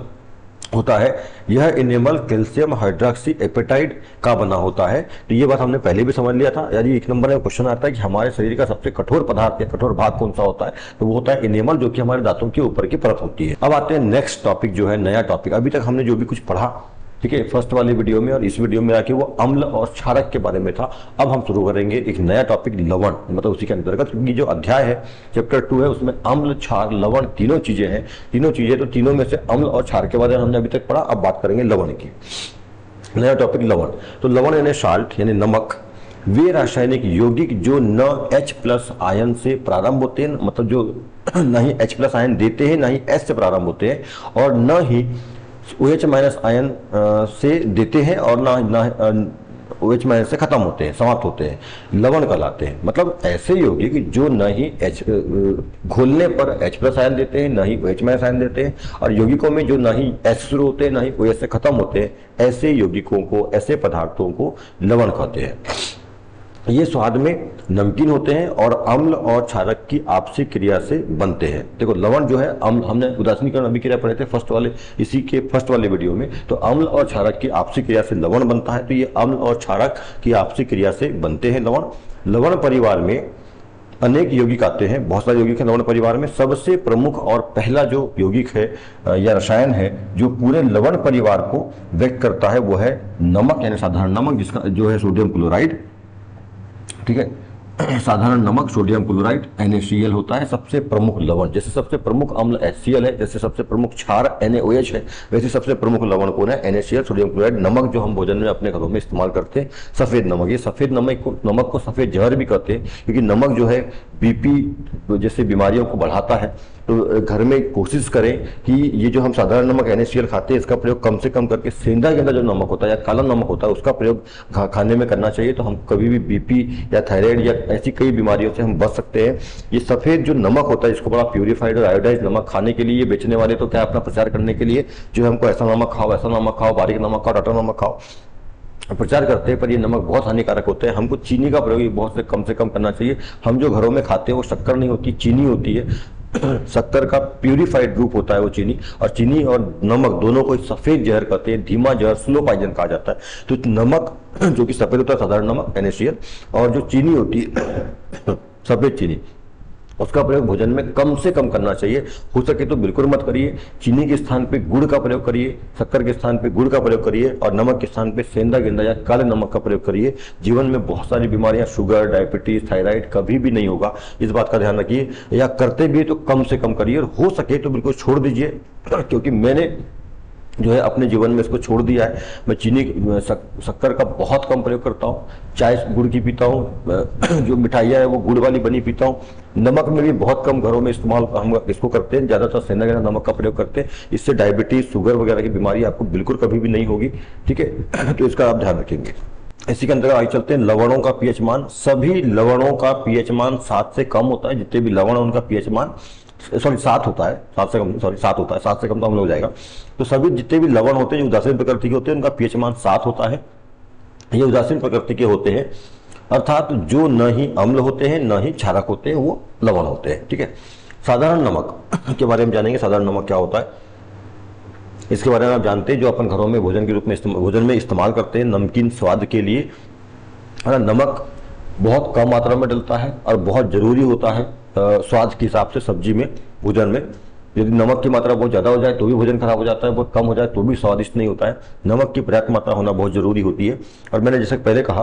होता है। यह इनेमल कैल्शियम हाइड्रोक्सी एपेटाइट का बना होता है। तो ये बात हमने पहले भी समझ लिया था। यदि एक नंबर में क्वेश्चन आता है कि हमारे शरीर का सबसे कठोर पदार्थ या कठोर भाग कौन सा होता है, तो वो होता है इनेमल, जो कि हमारे दांतों के ऊपर की परत होती है। अब आते हैं नेक्स्ट टॉपिक जो है, नया टॉपिक। अभी तक हमने जो भी कुछ पढ़ा, ठीक है, फर्स्ट वाली वीडियो में और इस वीडियो में आके वो अम्ल और क्षारक के बारे में था। अब हम शुरू करेंगे एक नया टॉपिक, लवण, मतलब उसी के अंतर्गत, क्योंकि जो अध्याय है चैप्टर 2 है उसमें अम्ल, क्षार, लवण तीनों चीजें हैं। तीनों चीजें, तो तीनों में से अम्ल और क्षार के बारे में हमने अभी तक पढ़ा। अब बात करेंगे लवण की। नया टॉपिक लवण। तो लवण यानी साल्ट यानी नमक, वे रासायनिक यौगिक जो न H+ आयन से प्रारंभ होते हैं, मतलब जो न ही H+ आयन देते हैं, न ही S से प्रारंभ होते हैं, और न ही OH- आयन से देते हैं, और ना OH- से खत्म होते हैं, समाप्त होते हैं, लवण कहलाते हैं। मतलब ऐसे यौगिक जो न ही घोलने पर H+ आयन देते हैं, न ही OH- आयन देते हैं, और यौगिकों में जो न ही S शुरू होते हैं, न ही OH से खत्म होते हैं, ऐसे यौगिकों को, ऐसे पदार्थों को लवण कहते हैं। ये स्वाद में नमकीन होते हैं और अम्ल और क्षारक की आपसी क्रिया से बनते हैं। देखो लवण जो है अम्ल, हमने उदासीनीकरण अभिक्रिया पढ़े थे इसी के फर्स्ट वाले वीडियो में, तो अम्ल और क्षारक की आपसी क्रिया से लवण बनता है। तो ये अम्ल और क्षारक की आपसी क्रिया से बनते हैं लवण। लवण परिवार में अनेक यौगिक आते हैं, बहुत सारे यौगिक हैं लवण परिवार में। सबसे प्रमुख और पहला जो यौगिक है या रसायन है जो पूरे लवण परिवार को व्यक्त करता है वो है नमक, यानी साधारण नमक, जिसका जो है सोडियम क्लोराइड। ठीक है, साधारण नमक सोडियम क्लोराइड NaCl होता है सबसे प्रमुख लवण। जैसे सबसे प्रमुख अम्ल HCl है, जैसे सबसे प्रमुख क्षार NaOH है, वैसे सबसे प्रमुख लवण कौन है? NaCl sodium chloride. नमक जो हम भोजन में अपने घरों में इस्तेमाल करते हैं, सफेद नमक, ये सफेद नमक को सफेद जहर भी कहते हैं, क्योंकि नमक जो है BP जैसे बीमारियों को बढ़ाता है। तो घर में कोशिश करें कि ये जो हम साधारण नमक NaCl खाते हैं इसका प्रयोग कम से कम करके सेंधा गेंदा जो नमक होता है या काला नमक होता है उसका प्रयोग खाने में करना चाहिए। तो हम कभी भी BP या थायराइड या ऐसी कई बीमारियों से हम बच सकते हैं। ये सफेद जो नमक होता है इसको बड़ा प्यूरिफाइड और आयोडाइज नमक खाने के लिए बेचने वाले तो क्या अपना प्रचार करने के लिए जो हमको ऐसा नमक खाओ, बारीक नमक खाओ, टाटा नमक खाओ प्रचार करते हैं, पर ये नमक बहुत हानिकारक होते हैं। हमको चीनी का प्रयोग बहुत से कम करना चाहिए। हम जो घरों में खाते हैं वो शक्कर नहीं होती, चीनी होती है। शक्कर का प्यूरिफाइड रूप होता है वो चीनी, और चीनी और नमक दोनों को सफेद जहर कहते हैं, धीमा जहर, स्लो पॉइजन कहा जाता है। तो नमक जो कि सफेद होता है साधारण नमक NaCl, और जो चीनी होती है सफेद चीनी, उसका प्रयोग भोजन में कम से कम करना चाहिए। हो सके तो बिल्कुल मत करिए। चीनी के स्थान पे गुड़ का प्रयोग करिए, शक्कर के स्थान पे गुड़ का प्रयोग करिए, और नमक के स्थान पे सेंधा गेंदा या काले नमक का प्रयोग करिए। जीवन में बहुत सारी बीमारियां, शुगर, डायबिटीज, थायराइड कभी भी नहीं होगा, इस बात का ध्यान रखिए। या करते भी तो कम से कम करिए, और हो सके तो बिल्कुल छोड़ दीजिए, क्योंकि मैंने जो है अपने जीवन में इसको छोड़ दिया है। मैं चीनी शक्कर का बहुत कम प्रयोग करता हूँ, चाय गुड़ की पीता हूँ, जो मिठाइयाँ है वो गुड़ वाली बनी पीता हूँ। नमक में भी बहुत कम घरों में इस्तेमाल हम इसको करते हैं, ज़्यादातर सेंधा गेंदा नमक का प्रयोग करते हैं। इससे डायबिटीज, शुगर वगैरह की बीमारी आपको बिल्कुल कभी भी नहीं होगी। ठीक है, तो इसका आप ध्यान रखेंगे। इसी के अंतर्गत आगे चलते हैं लवणों का pH मान। सभी लवणों का pH मान 7 से कम होता है। जितने भी लवण है उनका pH मान 7 होता है, 7 से कम, 7 होता है, 7 से कम तो हम लोग हो जाएगा। तो सभी जितने भी लवण होते हैं जो उदासीन प्रकृति के होते हैं उनका pH मान 7 होता है। ये उदासीन प्रकृति के होते हैं, अर्थात जो न ही अम्ल होते हैं न ही क्षारक होते हैं, वो लवण होते हैं। ठीक है, साधारण नमक के बारे में जानेंगे। साधारण नमक क्या होता है इसके बारे में आप जानते हैं, जो अपन घरों में भोजन के रूप में भोजन में इस्तेमाल करते हैं नमकीन स्वाद के लिए। नमक बहुत कम मात्रा में डलता है और बहुत जरूरी होता है स्वाद के हिसाब से सब्जी में, भोजन में। यदि नमक की मात्रा बहुत ज़्यादा हो जाए तो भी भोजन खराब हो जाता है, बहुत कम हो जाए तो भी स्वादिष्ट नहीं होता है। नमक की पर्याप्त मात्रा होना बहुत जरूरी होती है। और मैंने जैसे पहले कहा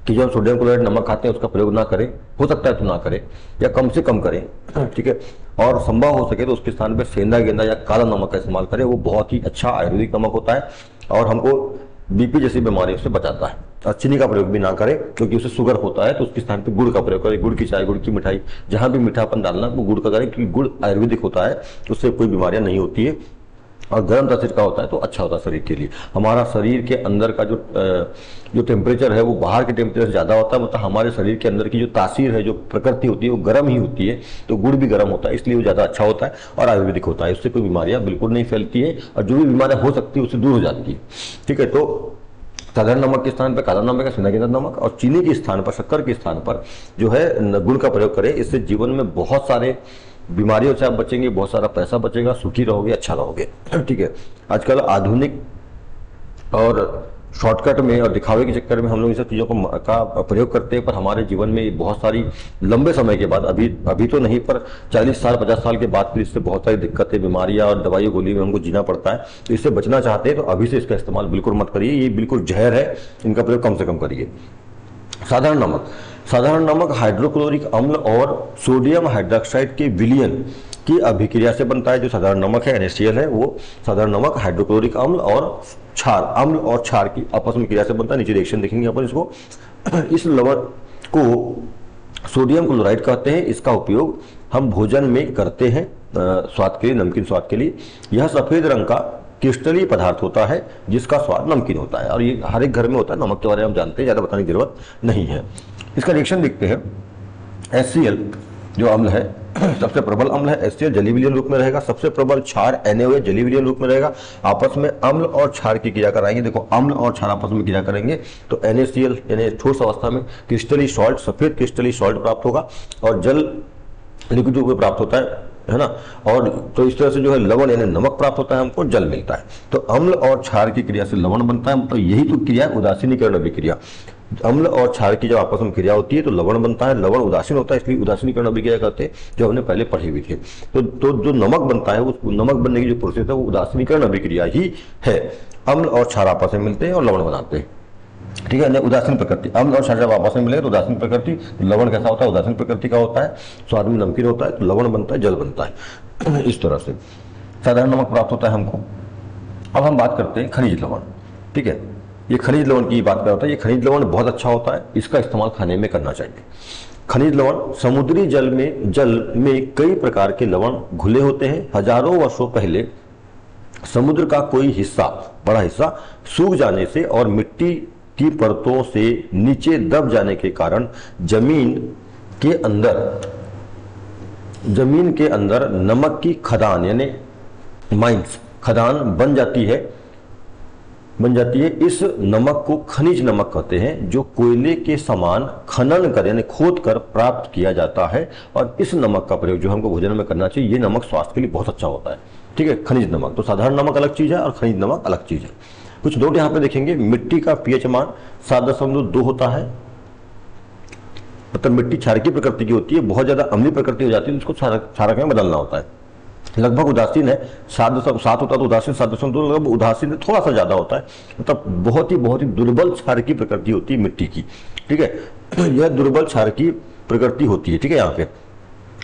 कि जो हम सोडियम क्लोराइड नमक खाते हैं उसका प्रयोग ना करें, हो सकता है तो ना करें या कम से कम करें। ठीक है, और संभव हो सके तो उसके स्थान पर सेंधा गेंदा या काला नमक का इस्तेमाल करें। वो बहुत ही अच्छा आयुर्वेदिक नमक होता है और हमको BP जैसी बीमारियों से बचाता है। और चीनी का प्रयोग भी ना करें, क्योंकि उसे शुगर होता है। तो उसके स्थान पे गुड़ का प्रयोग करें। गुड़ की चाय, गुड़ की मिठाई, जहां भी मीठापन डालना वो गुड़ का करें, क्योंकि गुड़ आयुर्वेदिक होता है, उससे कोई बीमारियां नहीं होती है। और गर्म तासीर का होता है तो अच्छा होता है शरीर के लिए। हमारा शरीर के अंदर का जो टेम्परेचर है वो बाहर के टेम्परेचर से ज़्यादा होता है, मतलब हमारे शरीर के अंदर की जो तासीर है, जो प्रकृति होती है वो गर्म ही होती है। तो गुड़ भी गर्म होता है, इसलिए वो ज़्यादा अच्छा होता है और आयुर्वेदिक होता है। उससे कोई बीमारियाँ बिल्कुल नहीं फैलती है, और जो भी बीमारियाँ हो सकती है उससे दूर हो जाती है। ठीक है, तो साधारण नमक के स्थान पर काला नमक या सेंधा गेंदा नमक, और चीनी के स्थान पर, शक्कर के स्थान पर जो है गुड़ का प्रयोग करें। इससे जीवन में बहुत सारे बीमारियों से आप बचेंगे, बहुत सारा पैसा बचेगा, सुखी रहोगे, अच्छा रहोगे। ठीक है, आजकल आधुनिक और शॉर्टकट में और दिखावे के चक्कर में हम लोग इन सब चीज़ों का प्रयोग करते हैं, पर हमारे जीवन में बहुत सारी लंबे समय के बाद, अभी तो नहीं, पर 40 साल 50 साल के बाद फिर इससे बहुत सारी दिक्कतें, बीमारियां और दवाई गोली में हमको जीना पड़ता है। तो इससे बचना चाहते हैं तो अभी से इसका इस्तेमाल बिल्कुल मत करिए, ये बिल्कुल जहर है, इनका प्रयोग कम से कम करिए। साधारण नमक हाइड्रोक्लोरिक अम्ल और सोडियम हाइड्रोक्साइड के विलयन की अभिक्रिया से बनता है। जो साधारण नमक है NaCl है, वो साधारण नमक हाइड्रोक्लोरिक अम्ल और अम्ल और क्षार की आपस में क्रिया से बनता है। नीचे रिएक्शन देखेंगे अपन इसको। इस लवण को सोडियम क्लोराइड कहते हैं। इसका उपयोग हम भोजन में करते हैं स्वाद के लिए, नमकीन स्वाद के लिए। यह सफेद रंग का क्रिस्टलीय पदार्थ होता है जिसका स्वाद नमकीन होता है, और ये हर एक घर में होता है। नमक के बारे में हम जानते हैं, ज़्यादा बताने की जरूरत नहीं है। इसका रिएक्शन देखते हैं। HCl जो अम्ल है सबसे प्रबल अम्ल है HCl जलीय विलयन रूप में रहेगा, सबसे प्रबल क्षार NaOH जलीय विलयन रूप में रहेगा। आपस में अम्ल और क्षार की क्रिया कराएंगे। देखो अम्ल और क्षार आपस में क्रिया करेंगे तो NaCl यानी ठोस अवस्था में क्रिस्टली सॉल्ट, सफेद क्रिस्टली सॉल्ट प्राप्त होगा और जल लिक्विड रूप में प्राप्त होता है ना। और तो इस तरह से जो है लवण यानी नमक प्राप्त होता है, हमको जल मिलता है। तो अम्ल और क्षार की क्रिया से लवण बनता है। तो यही तो क्रिया है उदासीनीकरण अभिक्रिया। अम्ल और क्षार की जब आपस में क्रिया होती है तो लवण बनता है, लवण उदासीन होता है, इसलिए उदासीनीकरण अभिक्रिया कहते हैं, जो हमने पहले पढ़ी हुई थी। तो जो नमक बनता है, उस नमक बनने की जो प्रोसेस है वो उदासीनीकरण अभिक्रिया ही है। अम्ल और क्षार आपस में मिलते हैं और लवण बनाते हैं, ठीक है। उदासीन प्रकृति, अम्ल और क्षार जब आपस में मिले तो उदासीन प्रकृति, लवण कैसा होता है, उदासीन प्रकृति का होता है, स्वाद में नमकीन होता है, तो लवण बनता है, जल बनता है। इस तरह से साधारण नमक प्राप्त होता है हमको। अब हम बात करते हैं खनिज लवण, ठीक है। ये खनिज लवण की बात कर रहा था। ये खनिज लवण बहुत अच्छा होता है, इसका इस्तेमाल खाने में करना चाहिए। खनिज लवण समुद्री जल में कई प्रकार के लवण घुले होते हैं। हजारों वर्षों पहले समुद्र का कोई हिस्सा, बड़ा हिस्सा सूख जाने से और मिट्टी की परतों से नीचे दब जाने के कारण जमीन के अंदर नमक की खदान यानी माइंस, खदान बन जाती है। इस नमक को खनिज नमक कहते हैं, जो कोयले के समान खनन कर यानी खोद कर प्राप्त किया जाता है। और इस नमक का प्रयोग जो हमको भोजन में करना चाहिए। ये नमक स्वास्थ्य के लिए बहुत अच्छा होता है, ठीक है। खनिज नमक, तो साधारण नमक अलग चीज है और खनिज नमक अलग चीज है। कुछ नोट यहाँ पे देखेंगे। मिट्टी का pH मान 7.2 होता है, मतलब मिट्टी क्षारकीय प्रकृति की होती है। बहुत ज्यादा अम्लीय प्रकृति हो जाती है, उसको क्षारक में बदलना होता है। लगभग उदासीन है, 7.7 होता है तो उदासीन 7.2, लगभग उदासीन थोड़ा सा ज्यादा होता है, मतलब बहुत ही दुर्बल क्षारकीय प्रकृति होती है मिट्टी की, ठीक है। यह दुर्बल क्षारकीय प्रकृति होती है, ठीक है। यहाँ पे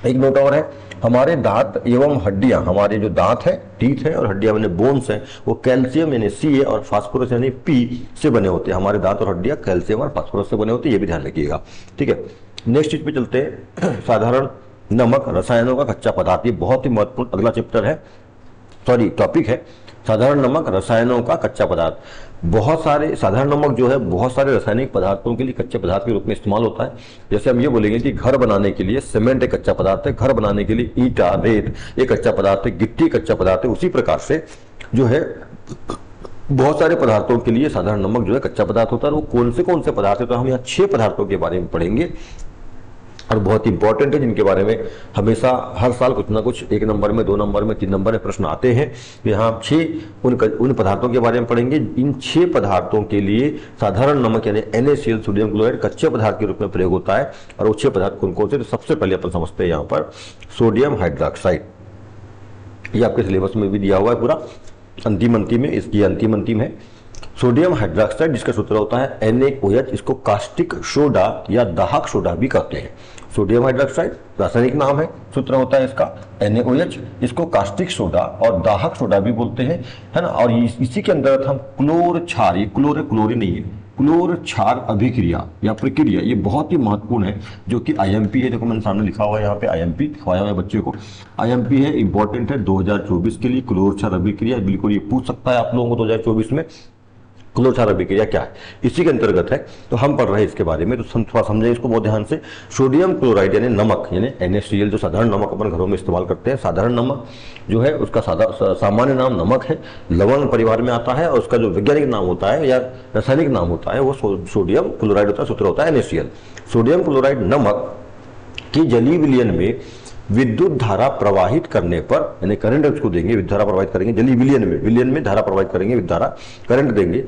एक नोट और है, हमारे दांत एवं हड्डियां, हमारे जो दांत है, टीथ है, और हड्डियां मैंने बोन्स हैं, वो कैल्शियम यानी Ca और फास्फोरस यानी P से बने होते हैं। हमारे दांत और हड्डियां कैल्शियम और फास्फोरस से बने होते हैं, ये भी ध्यान रखिएगा, ठीक है। नेक्स्ट चीज पे चलते हैं। साधारण नमक रसायनों का कच्चा पदार्थ, ये बहुत ही महत्वपूर्ण अगला चैप्टर है, टॉपिक है। साधारण नमक रसायनों का कच्चा पदार्थ। बहुत सारे साधारण नमक जो है बहुत सारे रासायनिक पदार्थों के लिए कच्चे पदार्थ के रूप में इस्तेमाल होता है। जैसे हम ये बोलेंगे कि घर बनाने के लिए सीमेंट एक कच्चा पदार्थ है, घर बनाने के लिए ईंटा, रेत एक कच्चा पदार्थ है, गिट्टी कच्चा पदार्थ है। उसी प्रकार से जो है बहुत सारे पदार्थों के लिए साधारण नमक जो है कच्चा पदार्थ होता है। वो कौन से पदार्थ है, तो हम यहाँ 6 पदार्थों के बारे में पढ़ेंगे और बहुत इंपॉर्टेंट है, जिनके बारे में हमेशा हर साल कुछ ना कुछ 1 नंबर में, 2 नंबर में, 3 नंबर में प्रश्न आते हैं। तो यहाँ 6 उन पदार्थों के बारे में पढ़ेंगे। इन 6 पदार्थों के लिए साधारण नमक यानी NaCl सोडियम क्लोराइड कच्चे पदार्थ के रूप में प्रयोग होता है। और वो 6 पदार्थ कौन कौन से, तो सबसे पहले अपन समझते हैं यहाँ पर सोडियम हाइड्रोक्साइड। ये आपके सिलेबस में भी दिया हुआ है पूरा, अंतिम है। सोडियम हाइड्रोक्साइड जिसका सूत्र होता है NaOH, इसको कास्टिक सोडा या दाहक सोडा भी कहते हैं। सोडियम हाइड्रोक्साइड रासायनिक नाम है, सूत्र होता है इसका NaOH, इसको कास्टिक सोडा और दाहक सोडा भी बोलते हैं, है ना। और इसी के अंतर्गत हम क्लोर क्षार, ये क्लोरीन नहीं है, क्लोर क्षार अभिक्रिया या प्रक्रिया, ये बहुत ही महत्वपूर्ण है, जो कि IMP है। देखो मैंने सामने लिखा हुआ है यहाँ पे IMP दिखाया हुआ है बच्चे को, IMP है, इंपॉर्टेंट है 2024 के लिए। क्लोर क्षार अभिक्रिया बिल्कुल ये पूछ सकता है आप लोगों को 2024 में, क्लोर क्षार अभिक्रिया क्या है, इसी के अंतर्गत है। तो हम पढ़ रहे हैं इसके बारे में, तो थोड़ा समझें इसको बहुत ध्यान से। सोडियम क्लोराइड यानी नमक यानी NaCl, जो साधारण नमक अपन घरों में इस्तेमाल करते हैं। साधारण नमक जो है उसका सामान्य नाम नमक है, लवण परिवार में आता है, और उसका जो वैज्ञानिक नाम होता है या रासायनिक नाम होता है वो सोडियम क्लोराइड होता है, सूत्र होता है NaCl। सोडियम क्लोराइड नमक की जलीय विलयन में विद्युत धारा प्रवाहित करने पर, यानी करंट उसको देंगे, विद्युत धारा प्रवाहित करेंगे, जलीय विलयन में धारा प्रवाहित करेंगे, विद्युत धारा करंट देंगे,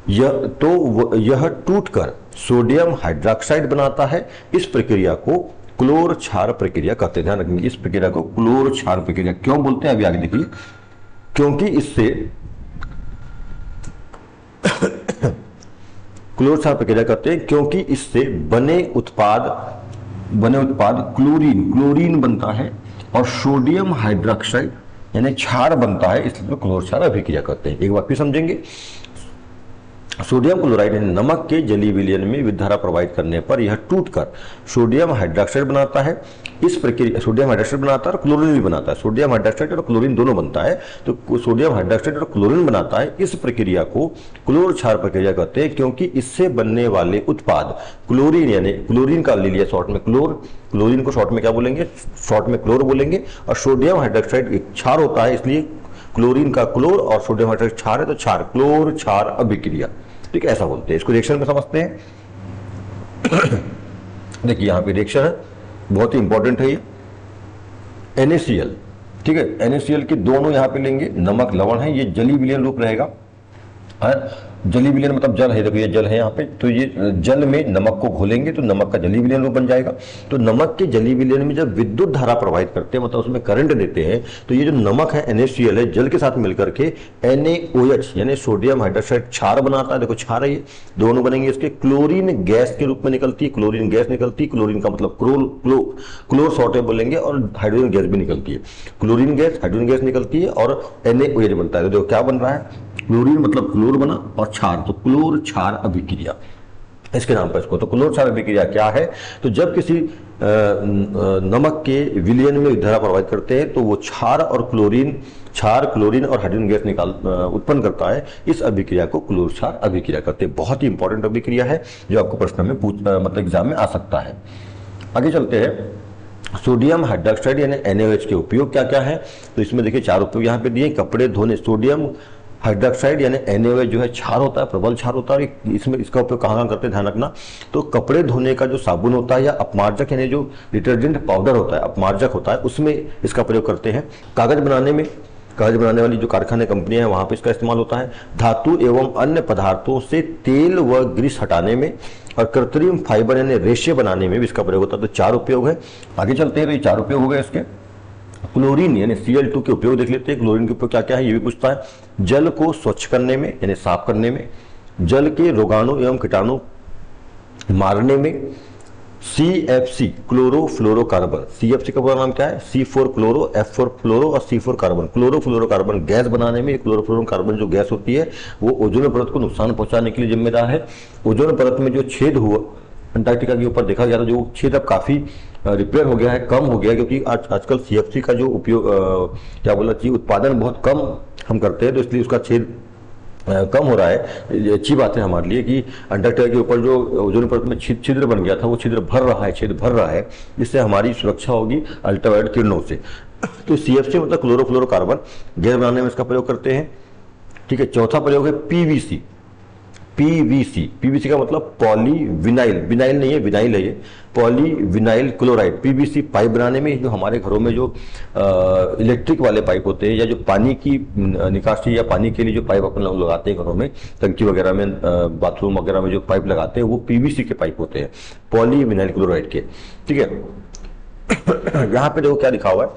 यह टूटकर सोडियम हाइड्रोक्साइड बनाता है। इस प्रक्रिया को क्लोर क्षार प्रक्रिया कहते हैं। ध्यान रखेंगे, इस प्रक्रिया को क्लोर क्षार प्रक्रिया क्यों बोलते हैं, अभी आगे देखिए। क्योंकि इससे क्लोर क्षार प्रक्रिया कहते हैं क्योंकि इससे बने उत्पाद क्लोरीन बनता है और सोडियम हाइड्रोक्साइड यानी क्षार बनता है, इसलिए क्लोर क्षार अभिक्रिया कहते हैं। एक बार फिर समझेंगे, सोडियम क्लोराइड यानी नमक के जलीय विलयन में विद्युत धारा प्रवाहित करने पर यह टूटकर सोडियम हाइड्रोक्साइड बनाता है। इस प्रक्रिया सोडियम हाइड्रोक्साइड बनाता है और क्लोरीन भी बनाता है। सोडियम हाइड्रोक्साइड और क्लोरीन दोनों बनता है, तो सोडियम हाइड्रोक्साइड और क्लोरीन बनाता है। इस प्रक्रिया को क्लोर क्षार प्रक्रिया कहते हैं, क्योंकि इससे बनने वाले उत्पाद क्लोरीन, यानी क्लोरीन का ले लिया शॉर्ट में क्लोर, क्लोरीन को शॉर्ट में क्या बोलेंगे, शॉर्ट में क्लोर बोलेंगे, और सोडियम हाइड्रोक्साइड एक क्षार होता है, इसलिए क्लोरीन का क्लोर और सोडियम हाइड्रोक्साइड क्षार है, तो क्षार, क्लोर क्षार अभिक्रिया। ठीक है, ऐसा बोलते हैं इसको। रिएक्शन में समझते हैं। देखिए यहाँ पे रिएक्शन है, बहुत ही इंपॉर्टेंट है ये। NaCl, ठीक है, NaCl के दोनों यहाँ पे लेंगे, नमक लवण है, ये जलीय विलयन रूप रहेगा। जलीय विलयन मतलब जल है, देखो ये जल है यहाँ पे, तो ये जल में नमक को घोलेंगे तो नमक का जलीय विलयन रूप बन जाएगा। तो नमक के जलीय विलयन में जब विद्युत धारा प्रवाहित करते हैं, मतलब उसमें करंट देते हैं, तो ये जो नमक है NaCl है, जल के साथ मिलकर के NaOH यानी सोडियम हाइड्रोक्साइड क्षार बनाता है। देखो क्षार है, ये दोनों बनेंगे इसके, क्लोरीन गैस के रूप में निकलती है, क्लोरीन गैस निकलती है। क्लोरीन का मतलब क्लोर शॉर्ट में बोलेंगे, और हाइड्रोजन गैस भी निकलती है। क्लोरीन गैस, हाइड्रोजन गैस निकलती है और NaOH बनता है। तो देखो क्या बन रहा है, क्लोरीन मतलब क्लोर बना और क्षार, तो क्लोर क्षार अभिक्रिया इसके नाम पर इसको। तो क्लोर क्षार अभिक्रिया क्या है, तो जब किसी नमक के विलयन में विद्युत धारा प्रवाहित करते हैं तो वो क्षार और क्लोरीन और हाइड्रोजन गैस उत्पन्न करता है। इस अभिक्रिया को क्लोर क्षार अभिक्रिया करते हैं। बहुत ही इंपॉर्टेंट अभिक्रिया है जो आपको प्रश्न में मतलब एग्जाम में आ सकता है। आगे चलते हैं। सोडियम हाइड्रोक्साइड यानी NaOH के उपयोग क्या क्या है, तो इसमें देखिए 4 उपयोग यहाँ पे दिए। कपड़े धोने, सोडियम हाइड्रोक्साइड यानी NaOH जो है क्षार होता है, प्रबल क्षार होता है। इसमें इसका उपयोग कहाँ करते हैं ध्यान रखना, तो कपड़े धोने का जो साबुन होता है या अपमार्जक यानी जो डिटर्जेंट पाउडर होता है, अपमार्जक होता है, उसमें इसका प्रयोग करते हैं। कागज बनाने वाली जो कारखाने कंपनियां हैं वहां पे इसका इस्तेमाल होता है। धातु एवं अन्य पदार्थों से तेल व ग्रीस हटाने में और कृत्रिम फाइबर यानी रेशे बनाने में भी इसका प्रयोग होता है। तो 4 उपयोग है। आगे चलते हैं, तो ये 4 उपयोग हो गए इसके। क्लोरीन यानी Cl2 के उपयोग देख लेते हैं। क्लोरीन के उपयोग क्या क्या है ये भी पूछता है। जल को स्वच्छ करने में यानी साफ करने में, जल के रोगाणु एवं कीटाणु मारने में। CFC क्लोरोफ्लोरोकार्बन, CFC का पूरा नाम क्या है, C4 क्लोरो, F4 फ्लोरो और C4 कार्बन, क्लोरोफ्लोरोकार्बन गैस बनाने में। क्लोरोफ्लोरोकार्बन जो गैस होती है वो ओजोन परत को नुकसान पहुंचाने के लिए जिम्मेदार है। ओजोन परत में जो छेद हुआ अंटार्कटिका के ऊपर देखा गया था, जो छेद अब काफी रिपेयर हो गया है, कम हो गया है, क्योंकि आजकल CFC का जो उपयोग क्या बोला चाहिए, उत्पादन बहुत कम हम करते हैं, तो इसलिए उसका छेद कम हो रहा है। ये अच्छी बात है हमारे लिए कि अंटार्कटिका के ऊपर जो ओजोन परत में छिद्र बन गया था वो छिद्र भर रहा है, छेद भर रहा है, जिससे हमारी सुरक्षा होगी अल्ट्रावायलेट किरणों से। तो CFC मतलब क्लोरोफ्लोरोकार्बन गैस बनाने में इसका प्रयोग करते हैं। ठीक है, चौथा प्रयोग है PVC का मतलब पॉली विनाइल, विनाइल नहीं है, विनाइल है ये, poly vinyl chloride. PVC pipe बनाने में, जो हमारे घरों में जो इलेक्ट्रिक वाले पाइप होते हैं या जो पानी की निकासी या पानी के लिए जो पाइप अपन लोग लगाते हैं घरों में, टंकी वगैरह में, बाथरूम वगैरह में जो पाइप लगाते हैं वो PVC के पाइप होते हैं, पॉली विनाइल क्लोराइड के। ठीक है, यहाँ पे देखो क्या लिखा हुआ है,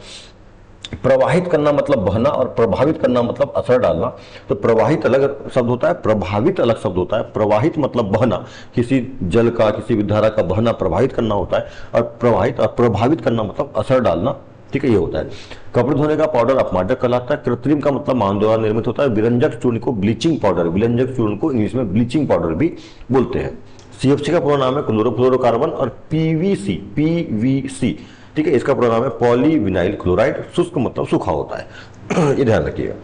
प्रवाहित करना मतलब बहना और प्रभावित करना मतलब असर डालना। तो प्रवाहित अलग शब्द होता है, प्रभावित अलग शब्द होता है। प्रवाहित मतलब बहना, किसी जल का, किसी विद्युत का बहना प्रभावित करना होता है, और प्रवाहित और प्रभावित करना मतलब असर डालना। ठीक है, ये होता है। कपड़े धोने का पाउडर अपमार्जक कहलाता है। कृत्रिम का मतलब मानव द्वारा निर्मित होता है। विरंजक चूर्ण को ब्लीचिंग पाउडर, विरंजक चूर्ण को इंग्लिश में ब्लीचिंग पाउडर भी बोलते हैं। CFC का पूरा नाम है क्लोरोफ्लोरोकार्बन, और PVC ठीक है, इसका पूरा नाम है पॉली विनाइल क्लोराइड। शुष्क मतलब सूखा होता है, ये ध्यान रखिएगा।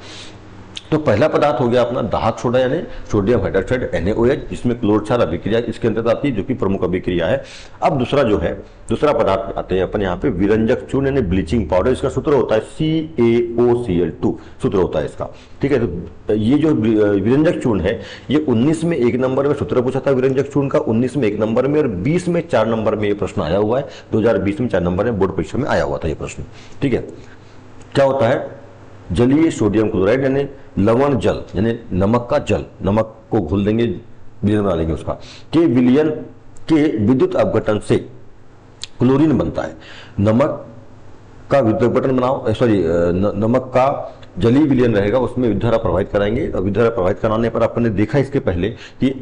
तो पहला पदार्थ हो गया अपना दाहक सोडा यानी सोडियम हाइड्रोक्साइड NaOH, जिसमें क्लोर क्षार अभिक्रिया इसके अंतर्गत आती है, जो कि प्रमुख अभिक्रिया है। अब दूसरा पदार्थ आते हैं अपन यहाँ पे, विरंजक चूर्ण यानी ब्लीचिंग पाउडर। इसका सूत्र होता है CaOCl2 सूत्र होता है इसका। ठीक है, तो ये जो विरंजक चूर्ण है ये 19 में 1 नंबर में सूत्र पूछा था विरंजक चूर्ण का, 19 में 1 नंबर में, और 20 में 4 नंबर में ये प्रश्न आया हुआ है। 2020 में 4 नंबर में बोर्ड परीक्षा में आया हुआ था ये प्रश्न। ठीक है, क्या होता है, जलीय सोडियम क्लोराइड यानी लवण जल यानी नमक का जल, नमक को घोल देंगे, विलयन बना लेंगे उसका, के विलयन के विद्युत अपघटन से क्लोरीन बनता है। नमक का विद्युत अपघटन बनाओ, नमक का जलीय विलयन रहेगा, उसमें विद्युत धारा प्रवाहित कराएंगे, और विद्युत धारा प्रवाहित कराने पर अपन ने देखा इसके पहले कि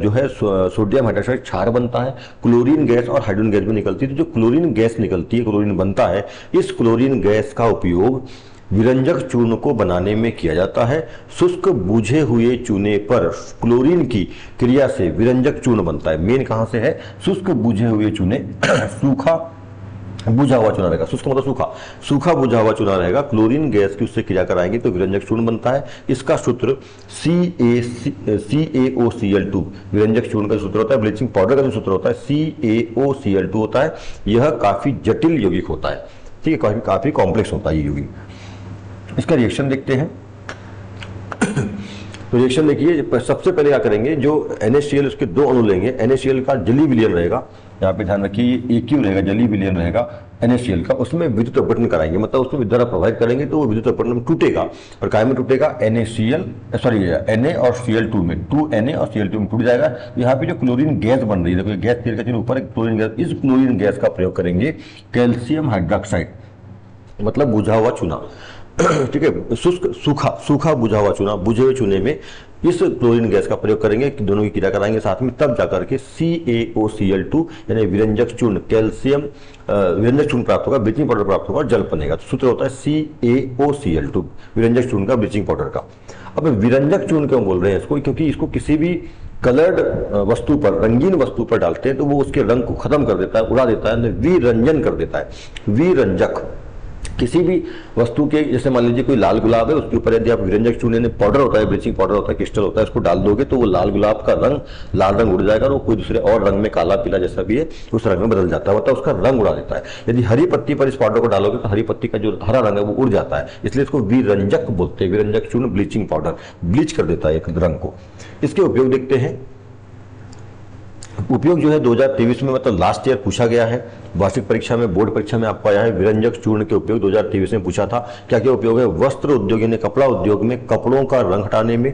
जो है सोडियम हाइड्रोक्साइड क्षार बनता है, क्लोरीन गैस और हाइड्रोजन गैस भी निकलती है। तो जो क्लोरीन गैस निकलती है, क्लोरीन बनता है, इस क्लोरीन गैस का उपयोग विरंजक चूर्ण को बनाने में किया जाता है। शुष्क बुझे हुए चूने पर क्लोरीन की क्रिया से विरंजक चूर्ण बनता है। मेन कहां से है? शुष्क बुझे हुए चूने सूखा बुझा हुआ चूना रहेगा, शुष्क मतलब सूखा, सूखा बुझा हुआ चूना रहेगा, क्लोरीन गैस की उससे क्रिया कराएंगे तो विरंजक चूर्ण बनता है। इसका सूत्र CaOCl2 विरंजक चूर्ण का सूत्र होता है। ब्लीचिंग पाउडर का जो सूत्र होता है CaOCl2 होता है। यह काफी जटिल यौगिक होता है, ठीक है, काफी कॉम्प्लेक्स होता है ये यौगिक। इसका रिएक्शन देखते हैं। तो रिएक्शन देखिए, सबसे पहले क्या करेंगे, जो NaCl उसके दो अणु लेंगे। NaCl का जली विलयन रहेगा, यहाँ पे ध्यान रखिए, AQ रहेगा, जली विलयन रहेगा NaCl का, उसमें विद्युत अपघटन कराएंगे, मतलब उसमें विद्युत धारा प्रवाहित करेंगे तो वो विद्युत अपघटन टूटेगा। और काय में टूटेगा? Na और Cl2 में, 2Na और Cl2 में टूट जाएगा। तो यहाँ पे जो क्लोरीन गैस बन रही है, देखो गैस तेल का चिन्ह ऊपर, क्लोरीन गैस, इस क्लोरीन गैस का प्रयोग करेंगे कैल्शियम हाइड्रोक्साइड, मतलब बुझा हुआ चूना, ठीक है, शुष्क सूखा बुझा हुआ चूना, बुझे हुए चूने में इस क्लोरीन गैस का प्रयोग करेंगे, दोनों की क्रिया कराएंगे साथ में, तब जाकर के CaOCl2 यानी विरंजक चूर्ण, कैल्शियम विरंजक चूर्ण प्राप्त होगा, ब्लीचिंग पाउडर प्राप्त होगा और जल बनेगा। तो सूत्र होता है CaOCl2 विरंजक चूर्ण का, ब्लीचिंग पाउडर का। अब विरंजक चूर्ण क्यों बोल रहे हैं इसको? क्योंकि इसको किसी भी कलर्ड वस्तु पर, रंगीन वस्तु पर डालते हैं तो वो उसके रंग को खत्म कर देता है, उड़ा देता है, विरंजन कर देता है। विरंजक किसी भी वस्तु के, जैसे मान लीजिए कोई लाल गुलाब है, उसके ऊपर यदि आप विरंजक चूने ने पाउडर होता है, ब्लीचिंग पाउडर होता है, क्रिस्टल होता है, इसको डाल दोगे तो वो लाल गुलाब का रंग, लाल रंग उड़ जाएगा और वो कोई दूसरे और रंग में, काला पीला जैसा भी है, उस रंग में बदल जाता है, मतलब उसका रंग उड़ा देता है। यदि हरी पत्ती पर इस पाउडर को डालोगे तो हरी पत्ती का जो हरा रंग है वो उड़ जाता है, इसलिए इसको विरंजक बोलते हैं। विरंजक चूर्ण, ब्लीचिंग पाउडर, ब्लीच कर देता है एक रंग को। इसके उपयोग देखते हैं। उपयोग जो है 2023 में, मतलब लास्ट ईयर पूछा गया है, वार्षिक परीक्षा में, बोर्ड परीक्षा में आपको आया है। विरंजक चूर्ण के उपयोग 2023 में पूछा था। क्या क्या उपयोग है? वस्त्र उद्योग यानी कपड़ा उद्योग में कपड़ों का रंग हटाने में,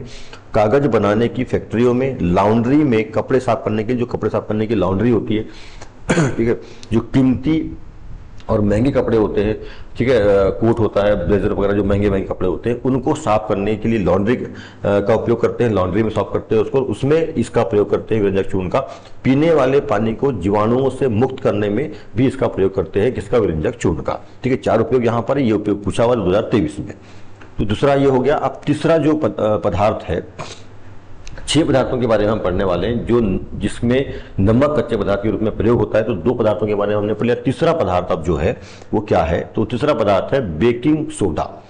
कागज बनाने की फैक्ट्रियों में, लॉन्ड्री में कपड़े साफ करने के, जो कपड़े साफ करने की लॉन्ड्री होती है, ठीक है, जो कीमती और महंगे कपड़े होते हैं, ठीक है, कोट होता है, ब्लेजर वगैरह, जो महंगे महंगे कपड़े होते हैं, उनको साफ करने के लिए लॉन्ड्री का उपयोग करते हैं, लॉन्ड्री में साफ करते हैं उसको, उसमें इसका प्रयोग करते हैं विरंजक चूर्ण का। पीने वाले पानी को जीवाणुओं से मुक्त करने में भी इसका प्रयोग करते हैं, किसका? विरंजक चूर्ण का, ठीक है। 4 उपयोग यहाँ पर, ये उपयोग पूछा हुआ 2023 में। तो दूसरा ये हो गया। अब तीसरा जो पदार्थ है, 6 पदार्थों के बारे में हम पढ़ने वाले हैं, जो जिसमें नमक कच्चे पदार्थ के रूप में प्रयोग होता है। तो 2 पदार्थों के बारे में हमने पढ़ लिया। तीसरा पदार्थ अब जो है वो क्या है? तो तीसरा पदार्थ है बेकिंग सोडा,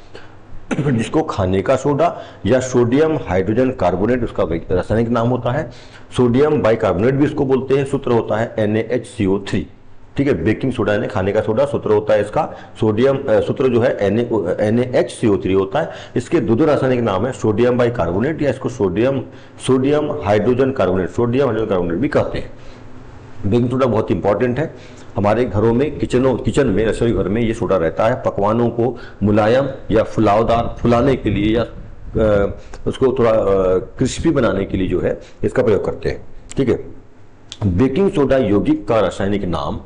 जिसको खाने का सोडा या सोडियम हाइड्रोजन कार्बोनेट उसका रासायनिक नाम होता है। सोडियम बाइकार्बोनेट भी इसको बोलते हैं। सूत्र होता है NaHCO3, ठीक है। बेकिंग सोडा यानी खाने का सोडा, सूत्र होता है इसका सोडियम, सूत्र जो है NaHCO3 होता है। इसके दो रासायनिक नाम है, सोडियम बाइकार्बोनेट या इसको सोडियम हाइड्रोजन कार्बोनेट भी कहते हैं। बेकिंग सोडा बहुत इंपॉर्टेंट है हमारे घरों में, किचन में, रसोई घर में ये सोडा रहता है। पकवानों को मुलायम या फुलावदार, फुलाने के लिए या उसको थोड़ा क्रिस्पी बनाने के लिए जो है इसका प्रयोग करते हैं, ठीक है। बेकिंग सोडा यौगिक का रासायनिक नाम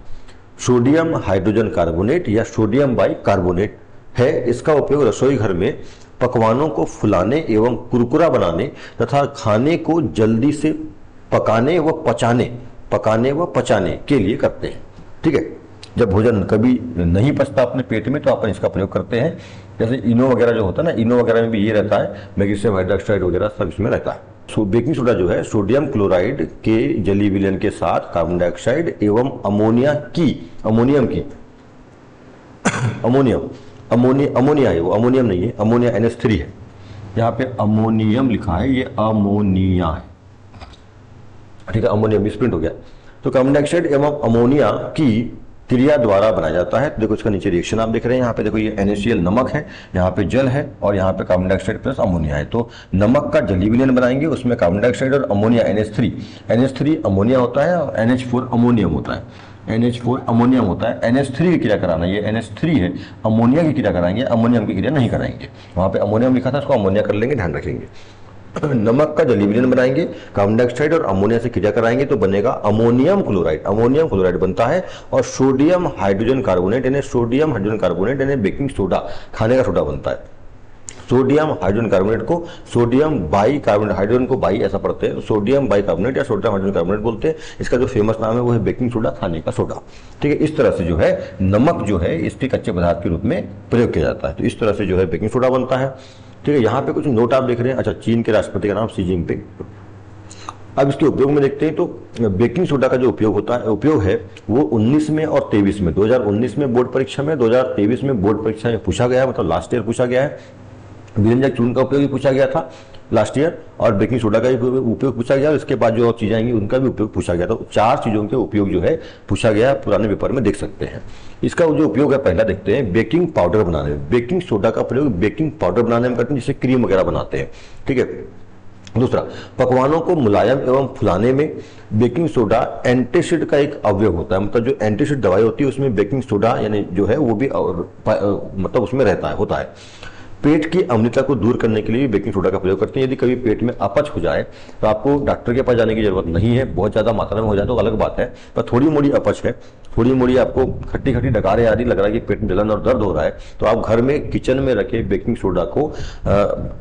सोडियम हाइड्रोजन कार्बोनेट या सोडियम बाइकार्बोनेट है। इसका उपयोग रसोई घर में पकवानों को फुलाने एवं कुरकुरा बनाने तथा खाने को जल्दी से पकाने व पचाने के लिए करते हैं, ठीक है। जब भोजन कभी नहीं पचता अपने पेट में तो अपन इसका प्रयोग करते हैं। जैसे इनो वगैरह जो होता है ना, इनो वगैरह में भी ये रहता है, मैग्नीशियम हाइड्रोक्साइड वगैरह सब इसमें रहता है। बेकिंग सोडा जो है सोडियम क्लोराइड के जली विलयन के साथ कार्बन डाइऑक्साइड एवं अमोनिया है, वो अमोनियम नहीं है, अमोनिया NH3 है। यहाँ पे अमोनियम लिखा है, ये अमोनिया है, ठीक है, अमोनियम मिसप्रिंट हो गया। तो कार्बन डाइऑक्साइड एवं अमोनिया की क्रिया द्वारा बनाया जाता है। देखो इसका नीचे रिएक्शन आप देख रहे हैं, यहाँ पे देखो ये NaCl नमक है, यहाँ पे जल है और यहाँ पे कार्बन डाइऑक्साइड प्लस अमोनिया है। तो नमक का जली विलयन बनाएंगे, उसमें कार्बन डाइऑक्साइड और अमोनिया NH3 अमोनिया होता है और NH4 अमोनियम होता है। NH4 अमोनियम होता है, NH3 की क्रिया कराना, ये NH3 है, अमोनिया की क्रिया कराएंगे, अमोनियम की क्रिया नहीं कराएंगे। वहाँ पे अमोनियम लिखा था, इसको अमोनिया कर लेंगे, ध्यान रखेंगे। नमक का जली विलयन बनाएंगे, कार्बन डाइऑक्साइड और अमोनिया से क्रिया कराएंगे तो बनेगा अमोनियम क्लोराइड बनता है। और सोडियम हाइड्रोजन कार्बोनेट यानी बेकिंग सोडा, खाने का सोडा बनता है। सोडियम हाइड्रोजन कार्बोनेट को सोडियम बाई कार्बोनेट, हाइड्रोजन को बाई ऐसा पढ़ते हैं, सोडियम बाई कार्बोनेट या सोडियम हाइड्रोजन कार्बोनेट बोलते हैं। इसका जो फेमस नाम है वो है बेकिंग सोडा, खाने का सोडा। ठीक है, इस तरह से जो है नमक जो है इसके कच्चे पदार्थ के रूप में प्रयोग किया जाता है। तो इस तरह से जो है बेकिंग सोडा बनता है। ठीक है, यहाँ पे कुछ नोट आप देख रहे हैं। अच्छा, चीन के राष्ट्रपति का नाम शी जिनपिंग। अब इसके उपयोग में देखते हैं तो बेकिंग सोडा का जो उपयोग है वो 19 में और 23 में, 2019 में बोर्ड परीक्षा में, 2023 में बोर्ड परीक्षा में पूछा गया है, मतलब लास्ट ईयर पूछा गया है। विरंजक चूर्ण का उपयोग भी पूछा गया था लास्ट ईयर, और बेकिंग सोडा का भी उपयोग पूछा गया, और इसके बाद जो और चीजें आएंगी उनका भी उपयोग पूछा गया। तो 4 चीजों के उपयोग जो है पूछा गया, पुराने पेपर में देख सकते हैं। इसका जो उपयोग है पहला देखते हैं, बेकिंग पाउडर बनाने में। बेकिंग सोडा का प्रयोग बेकिंग पाउडर बनाने में करते हैं, जिससे क्रीम वगैरह बनाते हैं। ठीक है, दूसरा, पकवानों को मुलायम एवं फुलाने में बेकिंग सोडा एंटीसिड का एक अवयव होता है। मतलब जो एंटीसिड दवाई होती है उसमें बेकिंग सोडा यानी जो है वो भी मतलब उसमें होता है। पेट की अम्लता को दूर करने के लिए बेकिंग सोडा का प्रयोग करते हैं। यदि कभी पेट में अपच हो जाए तो आपको डॉक्टर के पास जाने की जरूरत नहीं है। बहुत ज्यादा मात्रा में हो जाए तो अलग बात है, पर थोड़ी मोड़ी अपच है, थोड़ी मोड़ी आपको खट्टी खट्टी डकारें आदि लग रहा है कि पेट में जलन और दर्द हो रहा है, तो आप घर में किचन में रखे बेकिंग सोडा को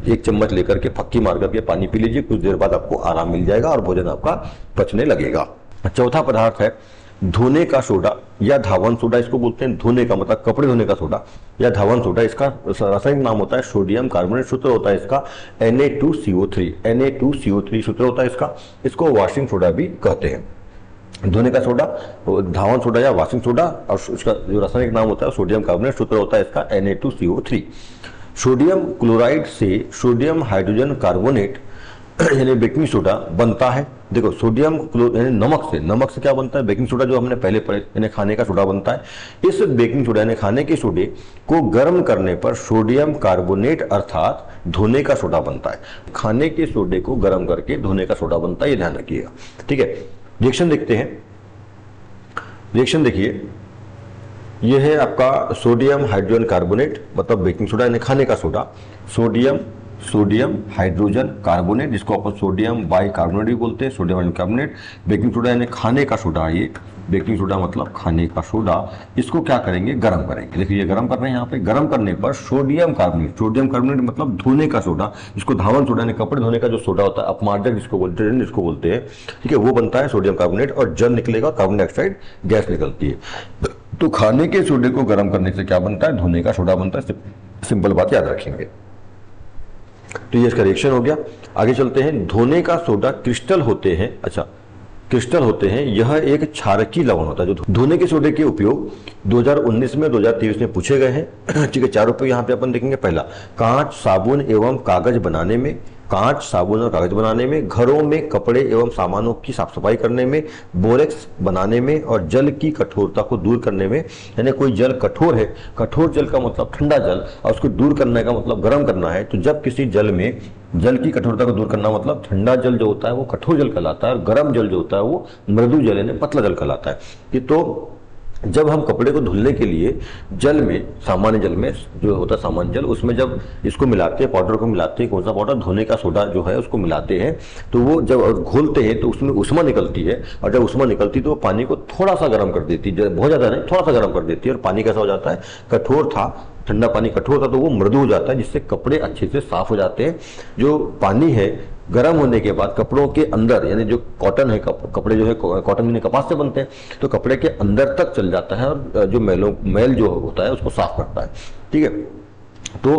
1 चम्मच लेकर के फक्की मार करके पानी पी लीजिए। कुछ देर बाद आपको आराम मिल जाएगा और भोजन आपका पचने लगेगा। चौथा पदार्थ है धोने का सोडा या धावन सोडा, इसको बोलते हैं। धोने का मतलब कपड़े धोने का सोडा या धावन सोडा। इसका रासायनिक नाम होता है सोडियम कार्बोनेट। सूत्र होता है इसका Na2CO3। Na2CO3 सूत्र होता है इसका। इसको वॉशिंग सोडा भी कहते हैं। धोने का सोडा, धावन सोडा या वॉशिंग सोडा, और इसका जो रासायनिक नाम होता है सोडियम कार्बोनेट। सूत्र होता है इसका Na2CO3। सोडियम क्लोराइड से सोडियम हाइड्रोजन कार्बोनेट यानी बेकिंग सोडा बनता है। देखो, सोडियम यानी नमक से क्या बनता है? बेकिंग सोडा, जो हमने पहले पढ़े, यानी खाने का सोडा बनता है। इस बेकिंग सोडा यानी खाने के सोडे को गर्म करने पर सोडियम कार्बोनेट अर्थात धोने का सोडा बनता है। खाने के सोडे को गर्म करके धोने का सोडा बनता है, ये ध्यान रखिएगा। ठीक है, रिएक्शन देखते हैं। रिएक्शन देखिए, यह है आपका सोडियम हाइड्रोजन कार्बोनेट, मतलब बेकिंग सोडा यानी खाने का सोडा। सोडियम हाइड्रोजन कार्बोनेट, जिसको अपन सोडियम बाई कार्बोनेट भी बोलते हैं, sodium hydrogen carbonate. Baking soda यानी खाने का सोडा, ये बेकिंग सोडा मतलब खाने का सोडा। इसको क्या करेंगे? गर्म करेंगे। देखिए, ये गर्म कर रहे हैं। यहाँ पे गर्म करने पर सोडियम कार्बोनेट मतलब धोने का सोडा, इसको धावन सोडा यानी कपड़े धोने का जो सोडा होता है, अपमार्जक जिसको बोलते हैं, ठीक है, वो बनता है सोडियम कार्बोनेट, और जल निकलेगा, कार्बन डाइऑक्साइड गैस निकलती है। तो खाने के सोडे को गर्म करने से क्या बनता है? धोने का सोडा बनता है। सिंपल बात याद रखेंगे। तो ये इसका रिएक्शन हो गया। आगे चलते हैं। धोने का सोडा क्रिस्टल होते हैं। अच्छा, क्रिस्टल होते हैं। यह एक क्षारकीय लवण होता है। जो धोने के सोडे के उपयोग 2019 में 2023 में पूछे गए हैं। ठीक है, 4 उपयोग यहाँ पे अपन देखेंगे। पहला, कांच, साबुन एवं कागज बनाने में, कांच, साबुन और कागज बनाने में, घरों में कपड़े एवं सामानों की साफ सफाई करने में, बोरेक्स बनाने में, और जल की कठोरता को दूर करने में। यानी कोई जल कठोर है, कठोर जल का मतलब ठंडा जल, और उसको दूर करने का मतलब गर्म करना है। तो जब किसी जल में जल की कठोरता को दूर करना मतलब ठंडा जल जो होता है वो कठोर जल कहलाता है, और गर्म जल जो होता है वो मृदु जल यानी पतला जल कहलाता है। ये तो जब हम कपड़े को धुलने के लिए जल में, सामान्य जल में जो होता है सामान्य जल, उसमें जब इसको मिलाते हैं, पाउडर को मिलाते हैं, कौन सा पाउडर? धोने का सोडा जो है उसको मिलाते हैं, तो वो जब घोलते हैं तो उसमें उष्मा निकलती है, और जब उष्मा निकलती है तो वो पानी को थोड़ा सा गर्म कर देती है, बहुत ज्यादा नहीं, थोड़ा सा गर्म कर देती है, और पानी कैसा हो जाता है? कठोर था, ठंडा पानी कठोर था तो वो मृदु हो जाता है, जिससे कपड़े अच्छे से साफ हो जाते हैं। जो पानी है गर्म होने के बाद कपड़ों के अंदर, यानी जो कॉटन है, कपड़े जो है कॉटन यानी कपास से बनते हैं, तो कपड़े के अंदर तक चल जाता है, और जो मैल जो होता है उसको साफ करता है। ठीक है, तो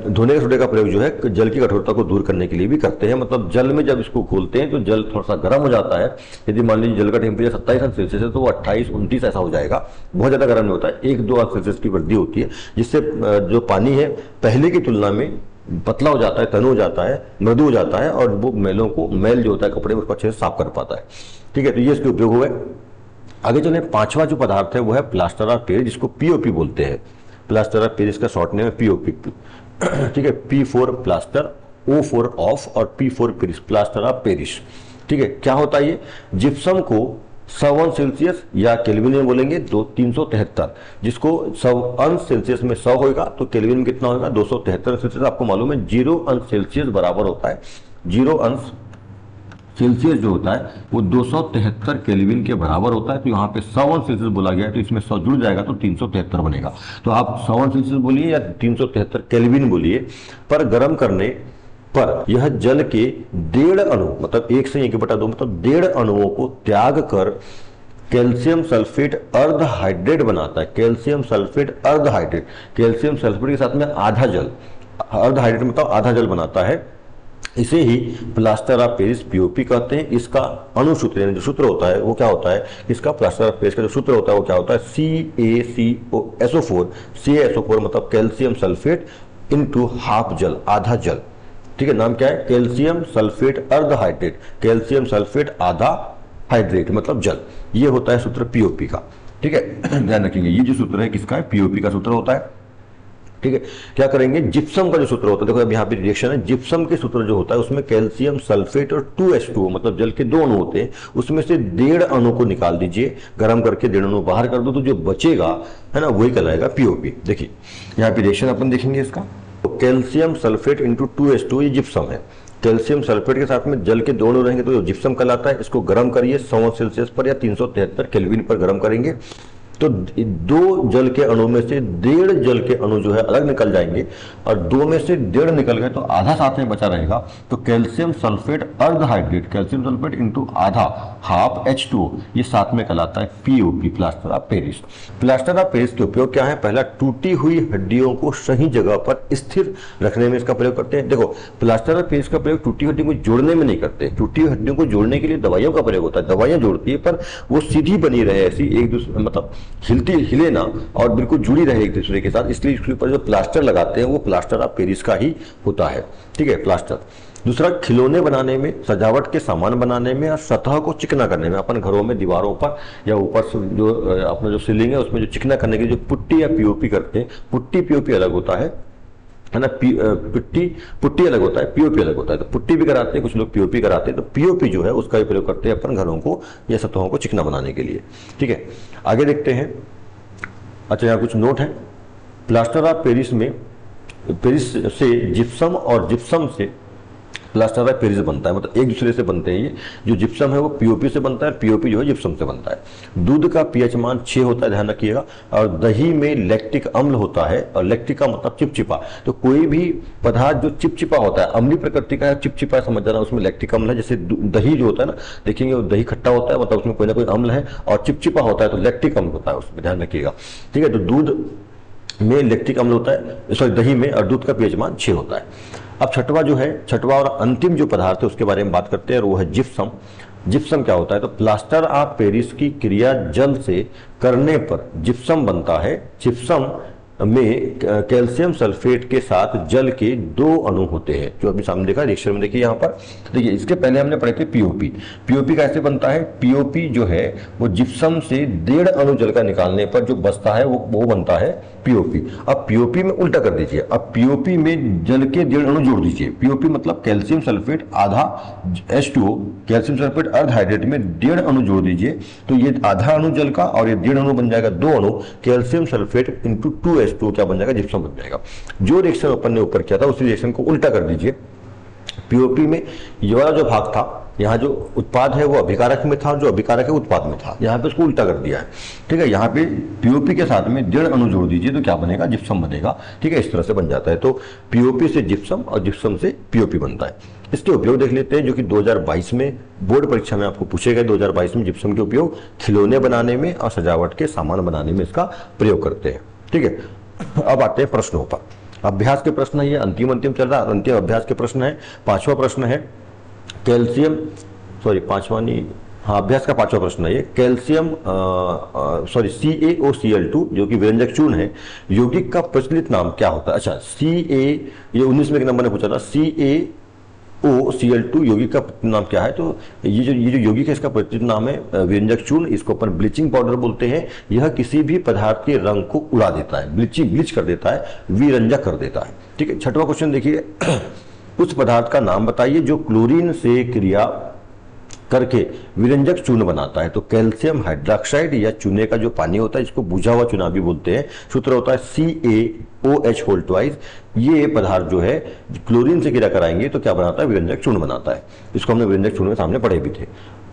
धोने के सोडे का प्रयोग जो है जल की कठोरता को दूर करने के लिए भी करते हैं। मतलब जल में जब इसको घोलते हैं तो जल थोड़ा सा गर्म हो जाता है। यदि मान लीजिए जल का टेम्परेचर 27 अंश सेल्सियस है तो वो 28-29 ऐसा हो जाएगा। बहुत ज्यादा गर्म नहीं होता है, 1-2 अंश सेल्सियस की वृद्धि होती है, जिससे जो पानी है पहले की तुलना में पतला हो जाता है, तनु हो जाता है, मृदु हो जाता है, और वो मैल जो होता है कपड़े में उसको अच्छे से साफ कर पाता है। ठीक है, तो ये इसके उपयोग हुए। आगे चले, 5वां जो पदार्थ है वो है प्लास्टर ऑफ पेरिस, जिसको पीओपी बोलते हैं। प्लास्टर ऑफ पेरिस का शॉर्ट नेम है पीओपी। ठीक है, P4 प्लास्टर, O4 ऑफ, और P4 Paris, plaster of Paris. ठीक है, क्या होता है ये? जिप्सम को 100 अंश सेल्सियस या केल्विन में बोलेंगे 373, जिसको 100 अंश सेल्सियस में 100 होगा तो केल्विन में कितना होगा? 273 सेल्सियस। आपको मालूम है 0 अंश सेल्सियस बराबर होता है, 0 अंश सेल्सियस जो होता है वो 273 केल्विन के बराबर होता है। तो यहाँ पे 100 सेल्सियस बोला गया है, तो इसमें 100 जुड़ जाएगा तो 373 बनेगा। तो आप 100 सेल्सियस बोलिए या 373 केल्विन बोलिए, पर गर्म करने पर यह जल के 1.5 अणु, मतलब 1 से 1/2 मतलब 1.5 अणुओं को त्याग कर कैल्शियम सल्फेट अर्ध हाइड्रेट बनाता है। कैल्शियम सल्फेट अर्ध हाइड्रेट, कैल्शियम सल्फेट के साथ में आधा जल, अर्ध हाइड्रेट मतलब आधा जल बनाता है। इसे ही प्लास्टर ऑफ पेरिस पीओपी कहते हैं। इसका अणुसूत्र यानी जो सूत्र होता है वो क्या होता है, इसका प्लास्टर ऑफ पेरिस का जो सूत्र होता है वो क्या होता है, CaCO4। CaSO4 मतलब कैल्शियम सल्फेट इनटू हाफ जल, आधा जल। ठीक है, नाम क्या है, कैल्शियम सल्फेट अर्ध हाइड्रेट, कैल्शियम सल्फेट आधा हाइड्रेट मतलब जल। ये होता है सूत्र पीओपी का। ठीक है, ध्यान रखेंगे ये जो सूत्र है किसका है, पीओपी का सूत्र होता है। ठीक है, क्या करेंगे, जिप्सम का जो सूत्र होता है, देखो अब यहाँ पे रिएक्शन है, जिप्सम के सूत्र जो होता है उसमें कैल्शियम सल्फेट और 2H2O मतलब जल के 2 अणु होते हैं, उसमें से 1.5 अणु को निकाल दीजिए, गर्म करके 1.5 अणु बाहर कर दो, तो जो बचेगा है ना वही कहलाएगा पीओपी। देखिए यहाँ पे रिएक्शन अपन देखेंगे इसका, तो कैल्शियम सल्फेट इंटू 2H2O ये जिप्सम है। कैल्शियम सल्फेट के साथ में जल के 2 अणु रहेंगे तो ये जिप्सम कहलाता है। इसको गर्म करिए 100 सेल्सियस पर या 373 केल्विन पर गर्म करेंगे, तो 2 जल के अणु में से 1.5 जल के अणु जो है अलग निकल जाएंगे, और 2 में से 1.5 निकल गए तो आधा साथ में बचा रहेगा। तो कैल्शियम सल्फेट अर्ध हाइड्रेट, कैल्शियम सल्फेट इंटू आधा, हाफ H2O, ये साथ में कहलाता है POP, plaster of Paris. Plaster of Paris के उपयोग क्या है, पहला टूटी हुई हड्डियों को सही जगह पर स्थिर रखने में इसका प्रयोग करते हैं। देखो प्लास्टर ऑफ पेरिस का प्रयोग टूटी हड्डियों को जोड़ने में नहीं करते, टूटी हड्डियों को जोड़ने के लिए दवाइयों का प्रयोग होता है, दवाइयां जोड़ती है पर वो सीधी बनी रहे, ऐसी एक दूसरे मतलब हिले ना और बिल्कुल जुड़ी रहे एक दूसरे के साथ, इसलिए इसके ऊपर जो प्लास्टर लगाते हैं वो प्लास्टर ऑफ पेरिस का ही होता है। ठीक है, प्लास्टर। दूसरा, खिलौने बनाने में, सजावट के सामान बनाने में और सतह को चिकना करने में। अपन घरों में दीवारों पर या ऊपर जो अपना जो सीलिंग है उसमें जो चिकना करने के लिए जो पुट्टी या पीओपी करते हैं, पुट्टी पीओपी अलग होता है ना, पुट्टी अलग होता है, पीओपी अलग होता है। तो पुट्टी भी कराते हैं कुछ लोग, पीओपी कराते हैं, तो पीओपी जो है उसका भी प्रयोग करते हैं अपन घरों को या सतहों को चिकना बनाने के लिए। ठीक है, आगे देखते हैं। अच्छा, यहाँ कुछ नोट है। प्लास्टर ऑफ पेरिस में, पेरिस से जिप्सम और जिप्सम से प्लास्टर ऑफ पेरिस बनता है, मतलब एक दूसरे से बनते हैं। ये जो जिप्सम है वो पीओपी से बनता है, पीओपी जो है जिप्सम से बनता है। दूध का पीएच मान 6 होता है, ध्यान रखिएगा। और दही में लैक्टिक अम्ल होता है, और लैक्टिक का मतलब चिपचिपा। तो कोई भी पदार्थ जो चिपचिपा होता है, अम्लीय प्रकृति का है, चिपचिपा समझ जाना, उसमें लैक्टिक अम्ल है। जैसे दही जो होता है ना, देखेंगे दही खट्टा होता है मतलब उसमें कोई ना कोई अम्ल है, और चिपचिपा होता है तो लैक्टिक अम्ल होता है उसमें, ध्यान रखिएगा। ठीक है, तो दूध में लैक्टिक अम्ल होता है, सॉरी दही में, और दूध का पीएच मान 6 होता है। अब छठवा जो है, छठवा और अंतिम जो पदार्थ है उसके बारे में बात करते हैं, और वो है जिप्सम। जिप्सम क्या होता है, तो प्लास्टर ऑफ पेरिस की क्रिया जल से करने पर जिप्सम बनता है। जिप्सम में कैल्शियम सल्फेट के साथ जल के 2 अणु होते हैं, जो अभी सामने देखा रिएक्शन में। देखिए यहाँ पर देखिए, इसके पहले हमने पढ़े थे पीओपी। पीओपी कैसे बनता है, पीओपी जो है वो जिप्सम से 1.5 अणु जल का निकालने पर जो बचता है वो बनता है पीओपी। अब पीओपी में उल्टा कर दीजिए, अब पीओपी में जल के 1.5 अणु जोड़ दीजिए। पीओपी मतलब कैल्शियम सल्फेट आधा H2O, कैल्शियम सल्फेट अर्ध हाइड्रेट में 1.5 अणु जोड़ दीजिए, तो ये आधा अणु जल का और ये 1.5 अणु बन जाएगा 2 अणु, कैल्शियम सल्फेट इंटू 2H2O क्या बन जाएगा, जिप्सम बन जाएगा। जो रिएक्शन अपन ने ऊपर किया था उसी रिएक्शन को उल्टा कर दीजिए। पीओपी में ये वाला जो भाग था, यहाँ जो उत्पाद है वो अभिकारक में था, जो अभिकारक है उत्पाद में था, यहाँ पे उसको उल्टा कर दिया है। ठीक है, यहाँ पे पीओपी के साथ में 1.5 अणु जोड़ दीजिए तो क्या बनेगा, जिप्सम बनेगा। ठीक है, इस तरह से बन जाता है। तो पीओपी से जिप्सम और जिप्सम से पीओपी बनता है। इसके उपयोग देख लेते हैं, जो कि 2022 में बोर्ड परीक्षा में आपको पूछे गए। 2022 में जिप्सम के उपयोग खिलौने बनाने में और सजावट के सामान बनाने में इसका प्रयोग करते हैं। ठीक है, अब आते हैं प्रश्नों पर। अभ्यास के प्रश्न है, ये अंतिम चल रहा है, अंतिम अभ्यास के प्रश्न है। 5वां प्रश्न है कैल्शियम, सॉरी 5वां नहीं, हाँ अभ्यास का 5वां प्रश्न है ये। कैल्शियम सॉरी CaOCl2 जो कि व्यंजक चूर्ण है, यौगिक का प्रचलित नाम क्या होता है। अच्छा, ये 19 में नंबर ने पूछा था, CaOCl2 यौगिक का नाम क्या है। तो ये जो यौगिक है इसका प्रचलित नाम है व्यंजक चूर्ण, इसको अपन ब्लीचिंग पाउडर बोलते हैं। यह किसी भी पदार्थ के रंग को उड़ा देता है, ब्लीच कर देता है, विरंजक कर देता है। ठीक है, 6वां क्वेश्चन देखिए, उस पदार्थ का नाम बताइए जो क्लोरीन से क्रिया करके विरंजक चूर्ण बनाता है। तो कैल्शियम हाइड्रोक्साइड या चूने का जो पानी होता है, इसको बुझा हुआ चूना भी बोलते हैं, सूत्र होता है CaOH होल ट्वाइस। ये पदार्थ जो है क्लोरीन से क्रिया कराएंगे तो क्या बनाता है, विरंजक चूर्ण बनाता है। इसको हमने विरंजक चूर्ण में सामने पढ़े भी थे।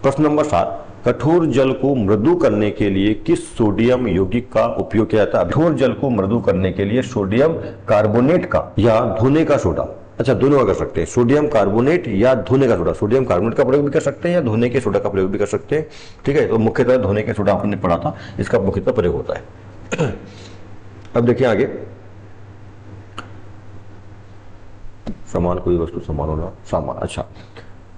प्रश्न नंबर 7, कठोर जल को मृदु करने के लिए किस सोडियम यौगिक का उपयोग किया जाता है। कठोर जल को मृदु करने के लिए सोडियम कार्बोनेट का या धोने का सोडा, अच्छा दोनों का कर सकते हैं, सोडियम कार्बोनेट या धोने का सोडा, सोडियम कार्बोनेट का प्रयोग भी कर सकते हैं या धोने के सोडा का प्रयोग भी कर सकते हैं। ठीक है, तो मुख्यतः धोने के सोडा आपने पढ़ा था, इसका मुख्यतः प्रयोग होता है। अब देखिए आगे, समान कोई वस्तु समान होना, सामान, अच्छा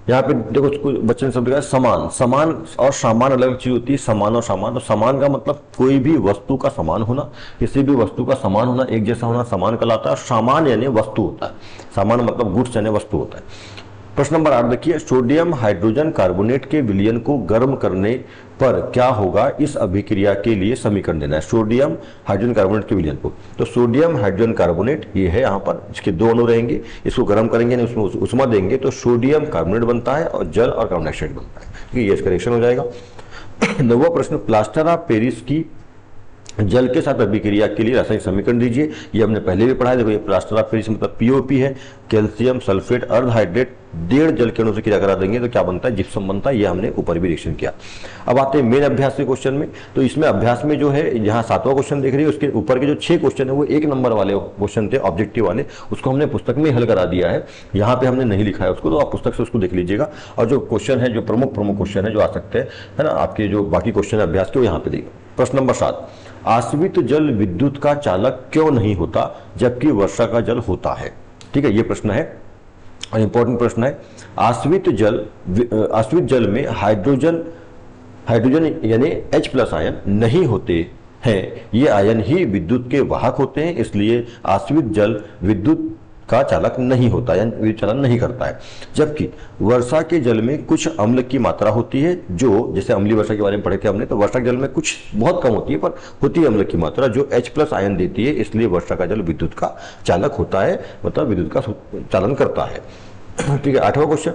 यहाँ पे देखो बच्चे ने शब्द लिखा है समान। समान और सामान अलग चीज होती है, समान और सामान। तो समान का मतलब कोई भी वस्तु का समान होना, किसी भी वस्तु का समान होना, एक जैसा होना समान कहलाता है। सामान यानी वस्तु होता है, सामान मतलब गुड्स यानी वस्तु होता है। प्रश्न नंबर 8 देखिए, सोडियम हाइड्रोजन कार्बोनेट के विलयन को गर्म करने पर क्या होगा, इस अभिक्रिया के लिए समीकरण देना है। सोडियम हाइड्रोजन कार्बोनेट के विलयन को, तो सोडियम हाइड्रोजन कार्बोनेट ये है, यहाँ पर इसके दो अणु रहेंगे, इसको गर्म करेंगे ना, उसमें उष्मा देंगे तो सोडियम कार्बोनेट बनता है और जल और कार्बन डाइऑक्साइड बनता है। ठीक है, ये इसका रिएक्शन हो जाएगा। 9वां प्रश्न, प्लास्टर ऑफ पेरिस की जल के साथ अभिक्रिया के लिए रासायनिक समीकरण दीजिए। ये हमने पहले भी पढ़ा है, देखो ये प्लास्टर ऑफ पेरिस मतलब POP है, कैल्शियम सल्फेट अर्ध हाइड्रेट 1.5 जल के अणु से क्रिया करा देंगे तो क्या बनता है, जिप्सम बनता है। ये हमने ऊपर भी रिएक्शन किया। अब आते हैं मेन अभ्यास के क्वेश्चन में। तो इसमें अभ्यास में जो है, यहाँ 7वां क्वेश्चन देख रही है, उसके ऊपर के जो 6 क्वेश्चन है वो 1 नंबर वाले क्वेश्चन थे, ऑब्जेक्टिव वाले, उसको हमने पुस्तक में हल करा दिया है। यहाँ पे हमने नहीं लिखा है उसको, तो आप पुस्तक से उसको देख लीजिएगा। और जो क्वेश्चन है, जो प्रमुख क्वेश्चन है जो आ सकते हैं, है ना, आपके जो बाकी क्वेश्चन अभ्यास के, वो यहाँ पे देखिए। प्रश्न नंबर 7, आश्रित जल विद्युत का चालक क्यों नहीं होता जबकि वर्षा का जल होता है। ठीक है, ये प्रश्न है और इंपॉर्टेंट प्रश्न है। आश्रित जल में हाइड्रोजन यानी H+ आयन नहीं होते हैं, ये आयन ही विद्युत के वाहक होते हैं, इसलिए आश्रित जल विद्युत का चालक नहीं होता, यानी विद्युत चालन नहीं करता है। जबकि वर्षा के जल में कुछ अम्ल की मात्रा होती है, जो जैसे अम्लीय वर्षा के बारे में पढ़े थे हमने, तो वर्षा के जल में कुछ बहुत कम होती है पर होती है अम्ल की मात्रा, जो H+ आयन देती है, इसलिए वर्षा का जल विद्युत का चालक होता है, मतलब विद्युत का चालन करता है। ठीक है, 8वां क्वेश्चन,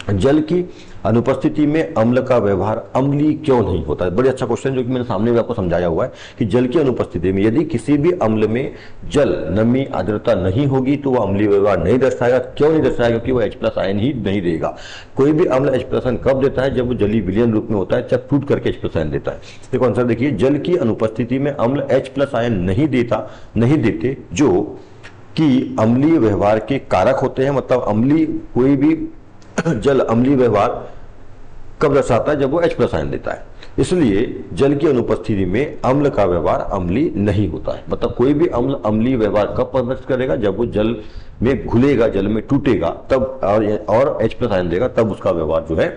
जल की अनुपस्थिति में अम्ल का व्यवहार अम्लीय क्यों नहीं होता है। बड़ी अच्छा क्वेश्चन, जो कि मैंने सामने भी आपको समझाया हुआ है कि जल की अनुपस्थिति में यदि किसी भी अम्ल में जल नमी आर्द्रता नहीं होगी तो वह अम्लीय व्यवहार नहीं दर्शाएगा। क्यों नहीं दर्शाएगा, क्योंकि वह H+ आयन ही नहीं देगा। कोई भी अम्ल H+ आयन कब देता है, जब वो जलीय विलयन रूप में होता है, जब टूट करके H+ आयन देता है। देखो आंसर देखिए, जल की अनुपस्थिति में अम्ल H+ आयन नहीं देते, जो कि अम्लीय व्यवहार के कारक होते हैं। मतलब अम्लीय कोई भी जल अम्लीय व्यवहार कब दर्शाता है, जब वो H+ आयन देता है। इसलिए जल की अनुपस्थिति में अम्ल का व्यवहार अम्लीय नहीं होता है। मतलब कोई भी अम्ल अम्लीय व्यवहार कब प्रदर्शित करेगा, जब वो जल में घुलेगा, जल में टूटेगा, तब और H+ आयन देगा, तब उसका व्यवहार जो है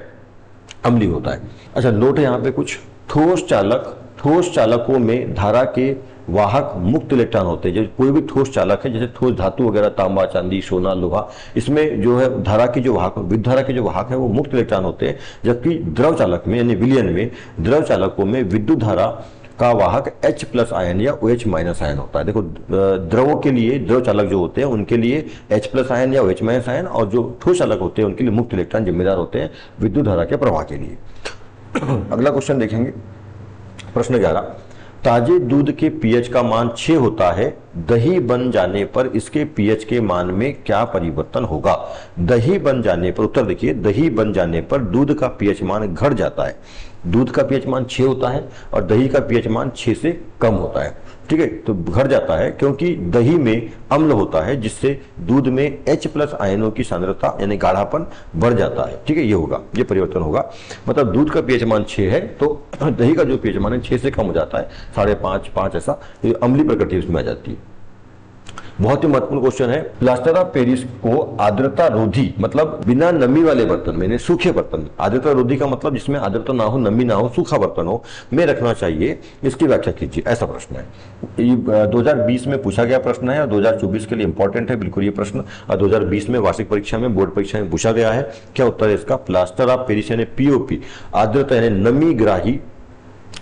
अम्लीय होता है। अच्छा नोट है यहाँ पे कुछ, ठोस चालकों में धारा के वाहक मुक्त इलेक्ट्रॉन होते हैं। जो कोई भी ठोस चालक है, जैसे ठोस धातु वगैरह, तांबा, चांदी, सोना, लोहा, इसमें जो है धारा की जो वाहक, विद्युत धारा के जो वाहक है वो मुक्त इलेक्ट्रॉन होते हैं। जबकि द्रव चालक में यानी विलयन में, द्रव चालकों में विद्युत धारा का वाहक H+ आयन या OH- आयन होता है। देखो द्रवों के लिए, द्रव चालक जो होते हैं उनके लिए H+ आयन या OH- आयन, और जो ठोस चालक होते हैं उनके लिए मुक्त इलेक्ट्रॉन जिम्मेदार होते हैं विद्युत धारा के प्रवाह के लिए। अगला क्वेश्चन देखेंगे, प्रश्न 11, ताजे दूध के pH का मान 6 होता है, दही बन जाने पर इसके pH के मान में क्या परिवर्तन होगा। दही बन जाने पर, उत्तर देखिए, दही बन जाने पर दूध का pH मान घट जाता है। दूध का pH मान 6 होता है और दही का pH मान 6 से कम होता है। ठीक है, तो घट जाता है क्योंकि दही में अम्ल होता है, जिससे दूध में H+ आयनों की सांद्रता यानी गाढ़ापन बढ़ जाता है। ठीक है, ये होगा, ये परिवर्तन होगा। मतलब दूध का pH मान 6 है तो दही का जो pH मान है 6 से कम हो जाता है, 5.5, 5 ऐसा अम्लीय प्रकृति उसमें आ जाती है। बहुत ही महत्वपूर्ण क्वेश्चन है, प्लास्टर ऑफ पेरिस को आर्द्रता रोधी, मतलब बिना नमी वाले बर्तन में, सूखे बर्तन, आर्द्रता रोधी का मतलब जिसमें आर्द्रता ना हो, नमी ना हो, सूखा बर्तन हो, में रखना चाहिए। इसकी व्याख्या कीजिए, ऐसा प्रश्न है। ये 2020 में पूछा गया प्रश्न है और 2024 के लिए इंपॉर्टेंट है बिल्कुल ये प्रश्न, और 2020 में वार्षिक परीक्षा में, बोर्ड परीक्षा में पूछा गया है। क्या उत्तर है इसका, प्लास्टर ऑफ पेरिस यानी POP आर्द्रता यानी नमी ग्राही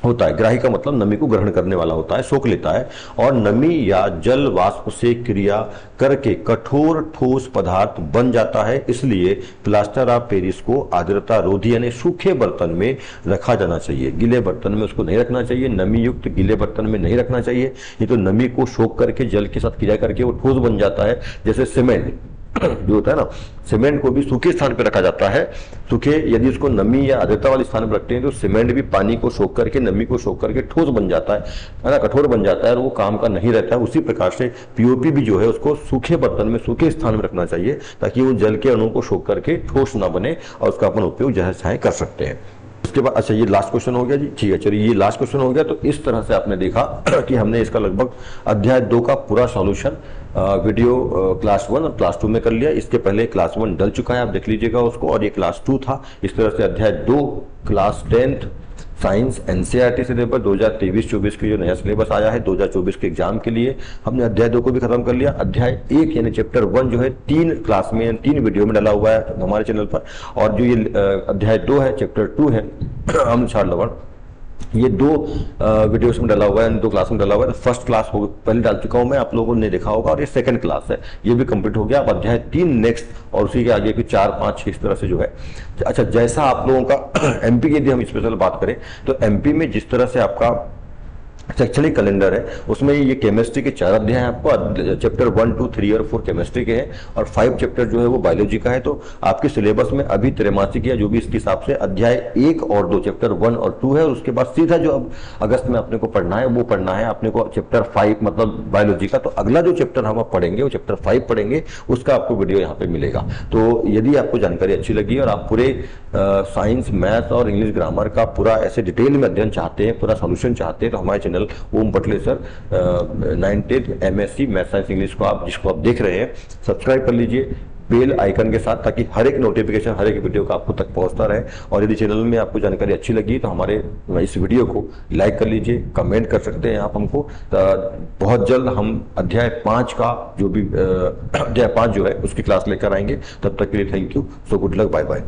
होता है। ग्राही का मतलब नमी को ग्रहण करने वाला होता है, सोख लेता है। और नमी या जल वाष्प से क्रिया करके कठोर ठोस पदार्थ बन जाता है। इसलिए प्लास्टर ऑफ पेरिस को आर्द्रता रोधी यानी सूखे बर्तन में रखा जाना चाहिए। गीले बर्तन में उसको नहीं रखना चाहिए, नमी युक्त गीले बर्तन में नहीं रखना चाहिए। ये तो नमी को सोख करके जल के साथ क्रिया करके वो ठोस बन जाता है। जैसे सीमेंट जो होता है ना, सीमेंट को भी सूखे स्थान पर रखा जाता है। सूखे, यदि उसको नमी या आर्द्रता वाले स्थान पर रखते हैं तो सीमेंट भी पानी को सोख करके, नमी को सोख करके ठोस बन जाता है ना, कठोर बन जाता है और वो काम का नहीं रहता है। उसी प्रकार से पीओपी भी जो है उसको सूखे बर्तन में, सूखे स्थान में रखना चाहिए ताकि वो जल के अणु को सोख करके ठोस ना बने और उसका अपन उपयोग जैसे चाहे कर सकते हैं। उसके बाद अच्छा, ये लास्ट क्वेश्चन हो गया जी, ठीक है चलिए, ये लास्ट क्वेश्चन हो गया। तो इस तरह से आपने देखा कि हमने इसका लगभग अध्याय 2 का पूरा सॉल्यूशन वीडियो क्लास 1 और क्लास 2 में कर लिया। इसके पहले क्लास 1 डल चुका है, आप देख लीजिएगा उसको, और ये क्लास 2 था। इस तरह से अध्याय 2 class 10th science NCERT syllabus 2023-24 के जो नया सिलेबस आया है 2024 के एग्जाम के लिए, हमने अध्याय 2 को भी खत्म कर लिया। अध्याय 1 यानी चैप्टर 1 जो है 3 क्लास में, 3 वीडियो में डाला हुआ है हमारे चैनल पर। और जो ये अध्याय 2 है, चैप्टर 2 है अम्ल क्षार लवण, ये 2 वीडियोस में डाला हुआ है, 2 क्लास में डाला हुआ है। फर्स्ट क्लास हो पहले डाल चुका हूं मैं, आप लोगों ने देखा होगा, और ये सेकंड क्लास है, ये भी कंप्लीट हो गया। अब अध्याय 3 नेक्स्ट, और उसी के आगे की 4, 5, 6 इस तरह से जो है। अच्छा, जैसा आप लोगों का एमपी की यदि हम स्पेशल बात करें तो एमपी में जिस तरह से आपका शैक्षणिक कैलेंडर है उसमें ये केमिस्ट्री के 4 अध्याय हैं आपको, चैप्टर 1, 2, 3 और 4 केमिस्ट्री के हैं, और 5 चैप्टर जो है वो बायोलॉजी का है। तो आपके सिलेबस में अभी त्रैमासिक या जो भी इसके हिसाब से अध्याय 1 और 2 चैप्टर 1 और 2 है, और उसके बाद सीधा जो अब अगस्त में अपने को पढ़ना है वो पढ़ना है अपने को चैप्टर 5 मतलब बायोलॉजी का। तो अगला जो चैप्टर हम अब पढ़ेंगे वो चैप्टर 5 पढ़ेंगे, उसका आपको वीडियो यहाँ पे मिलेगा। तो यदि आपको जानकारी अच्छी लगी और आप पूरे साइंस, मैथ और इंग्लिश ग्रामर का पूरा ऐसे डिटेल में अध्ययन चाहते हैं, पूरा सोल्यूशन चाहते हैं, तो हमारे channel Om Patle sir 9th MSc math science English को आप जिसको आप देख रहे हैं सब्सक्राइब कर लीजिए बेल आइकन के साथ, ताकि हर एक नोटिफिकेशन, हर एक वीडियो का आपको तक पहुंचता रहे। और यदि चैनल में आपको जानकारी अच्छी लगी तो हमारे इस वीडियो को लाइक कर लीजिए, कमेंट कर सकते हैं आप हमको। बहुत जल्द हम अध्याय 5 का जो भी अध्याय 5 जो है उसकी क्लास लेकर आएंगे। तब तक के लिए thank you, so good luck, bye bye.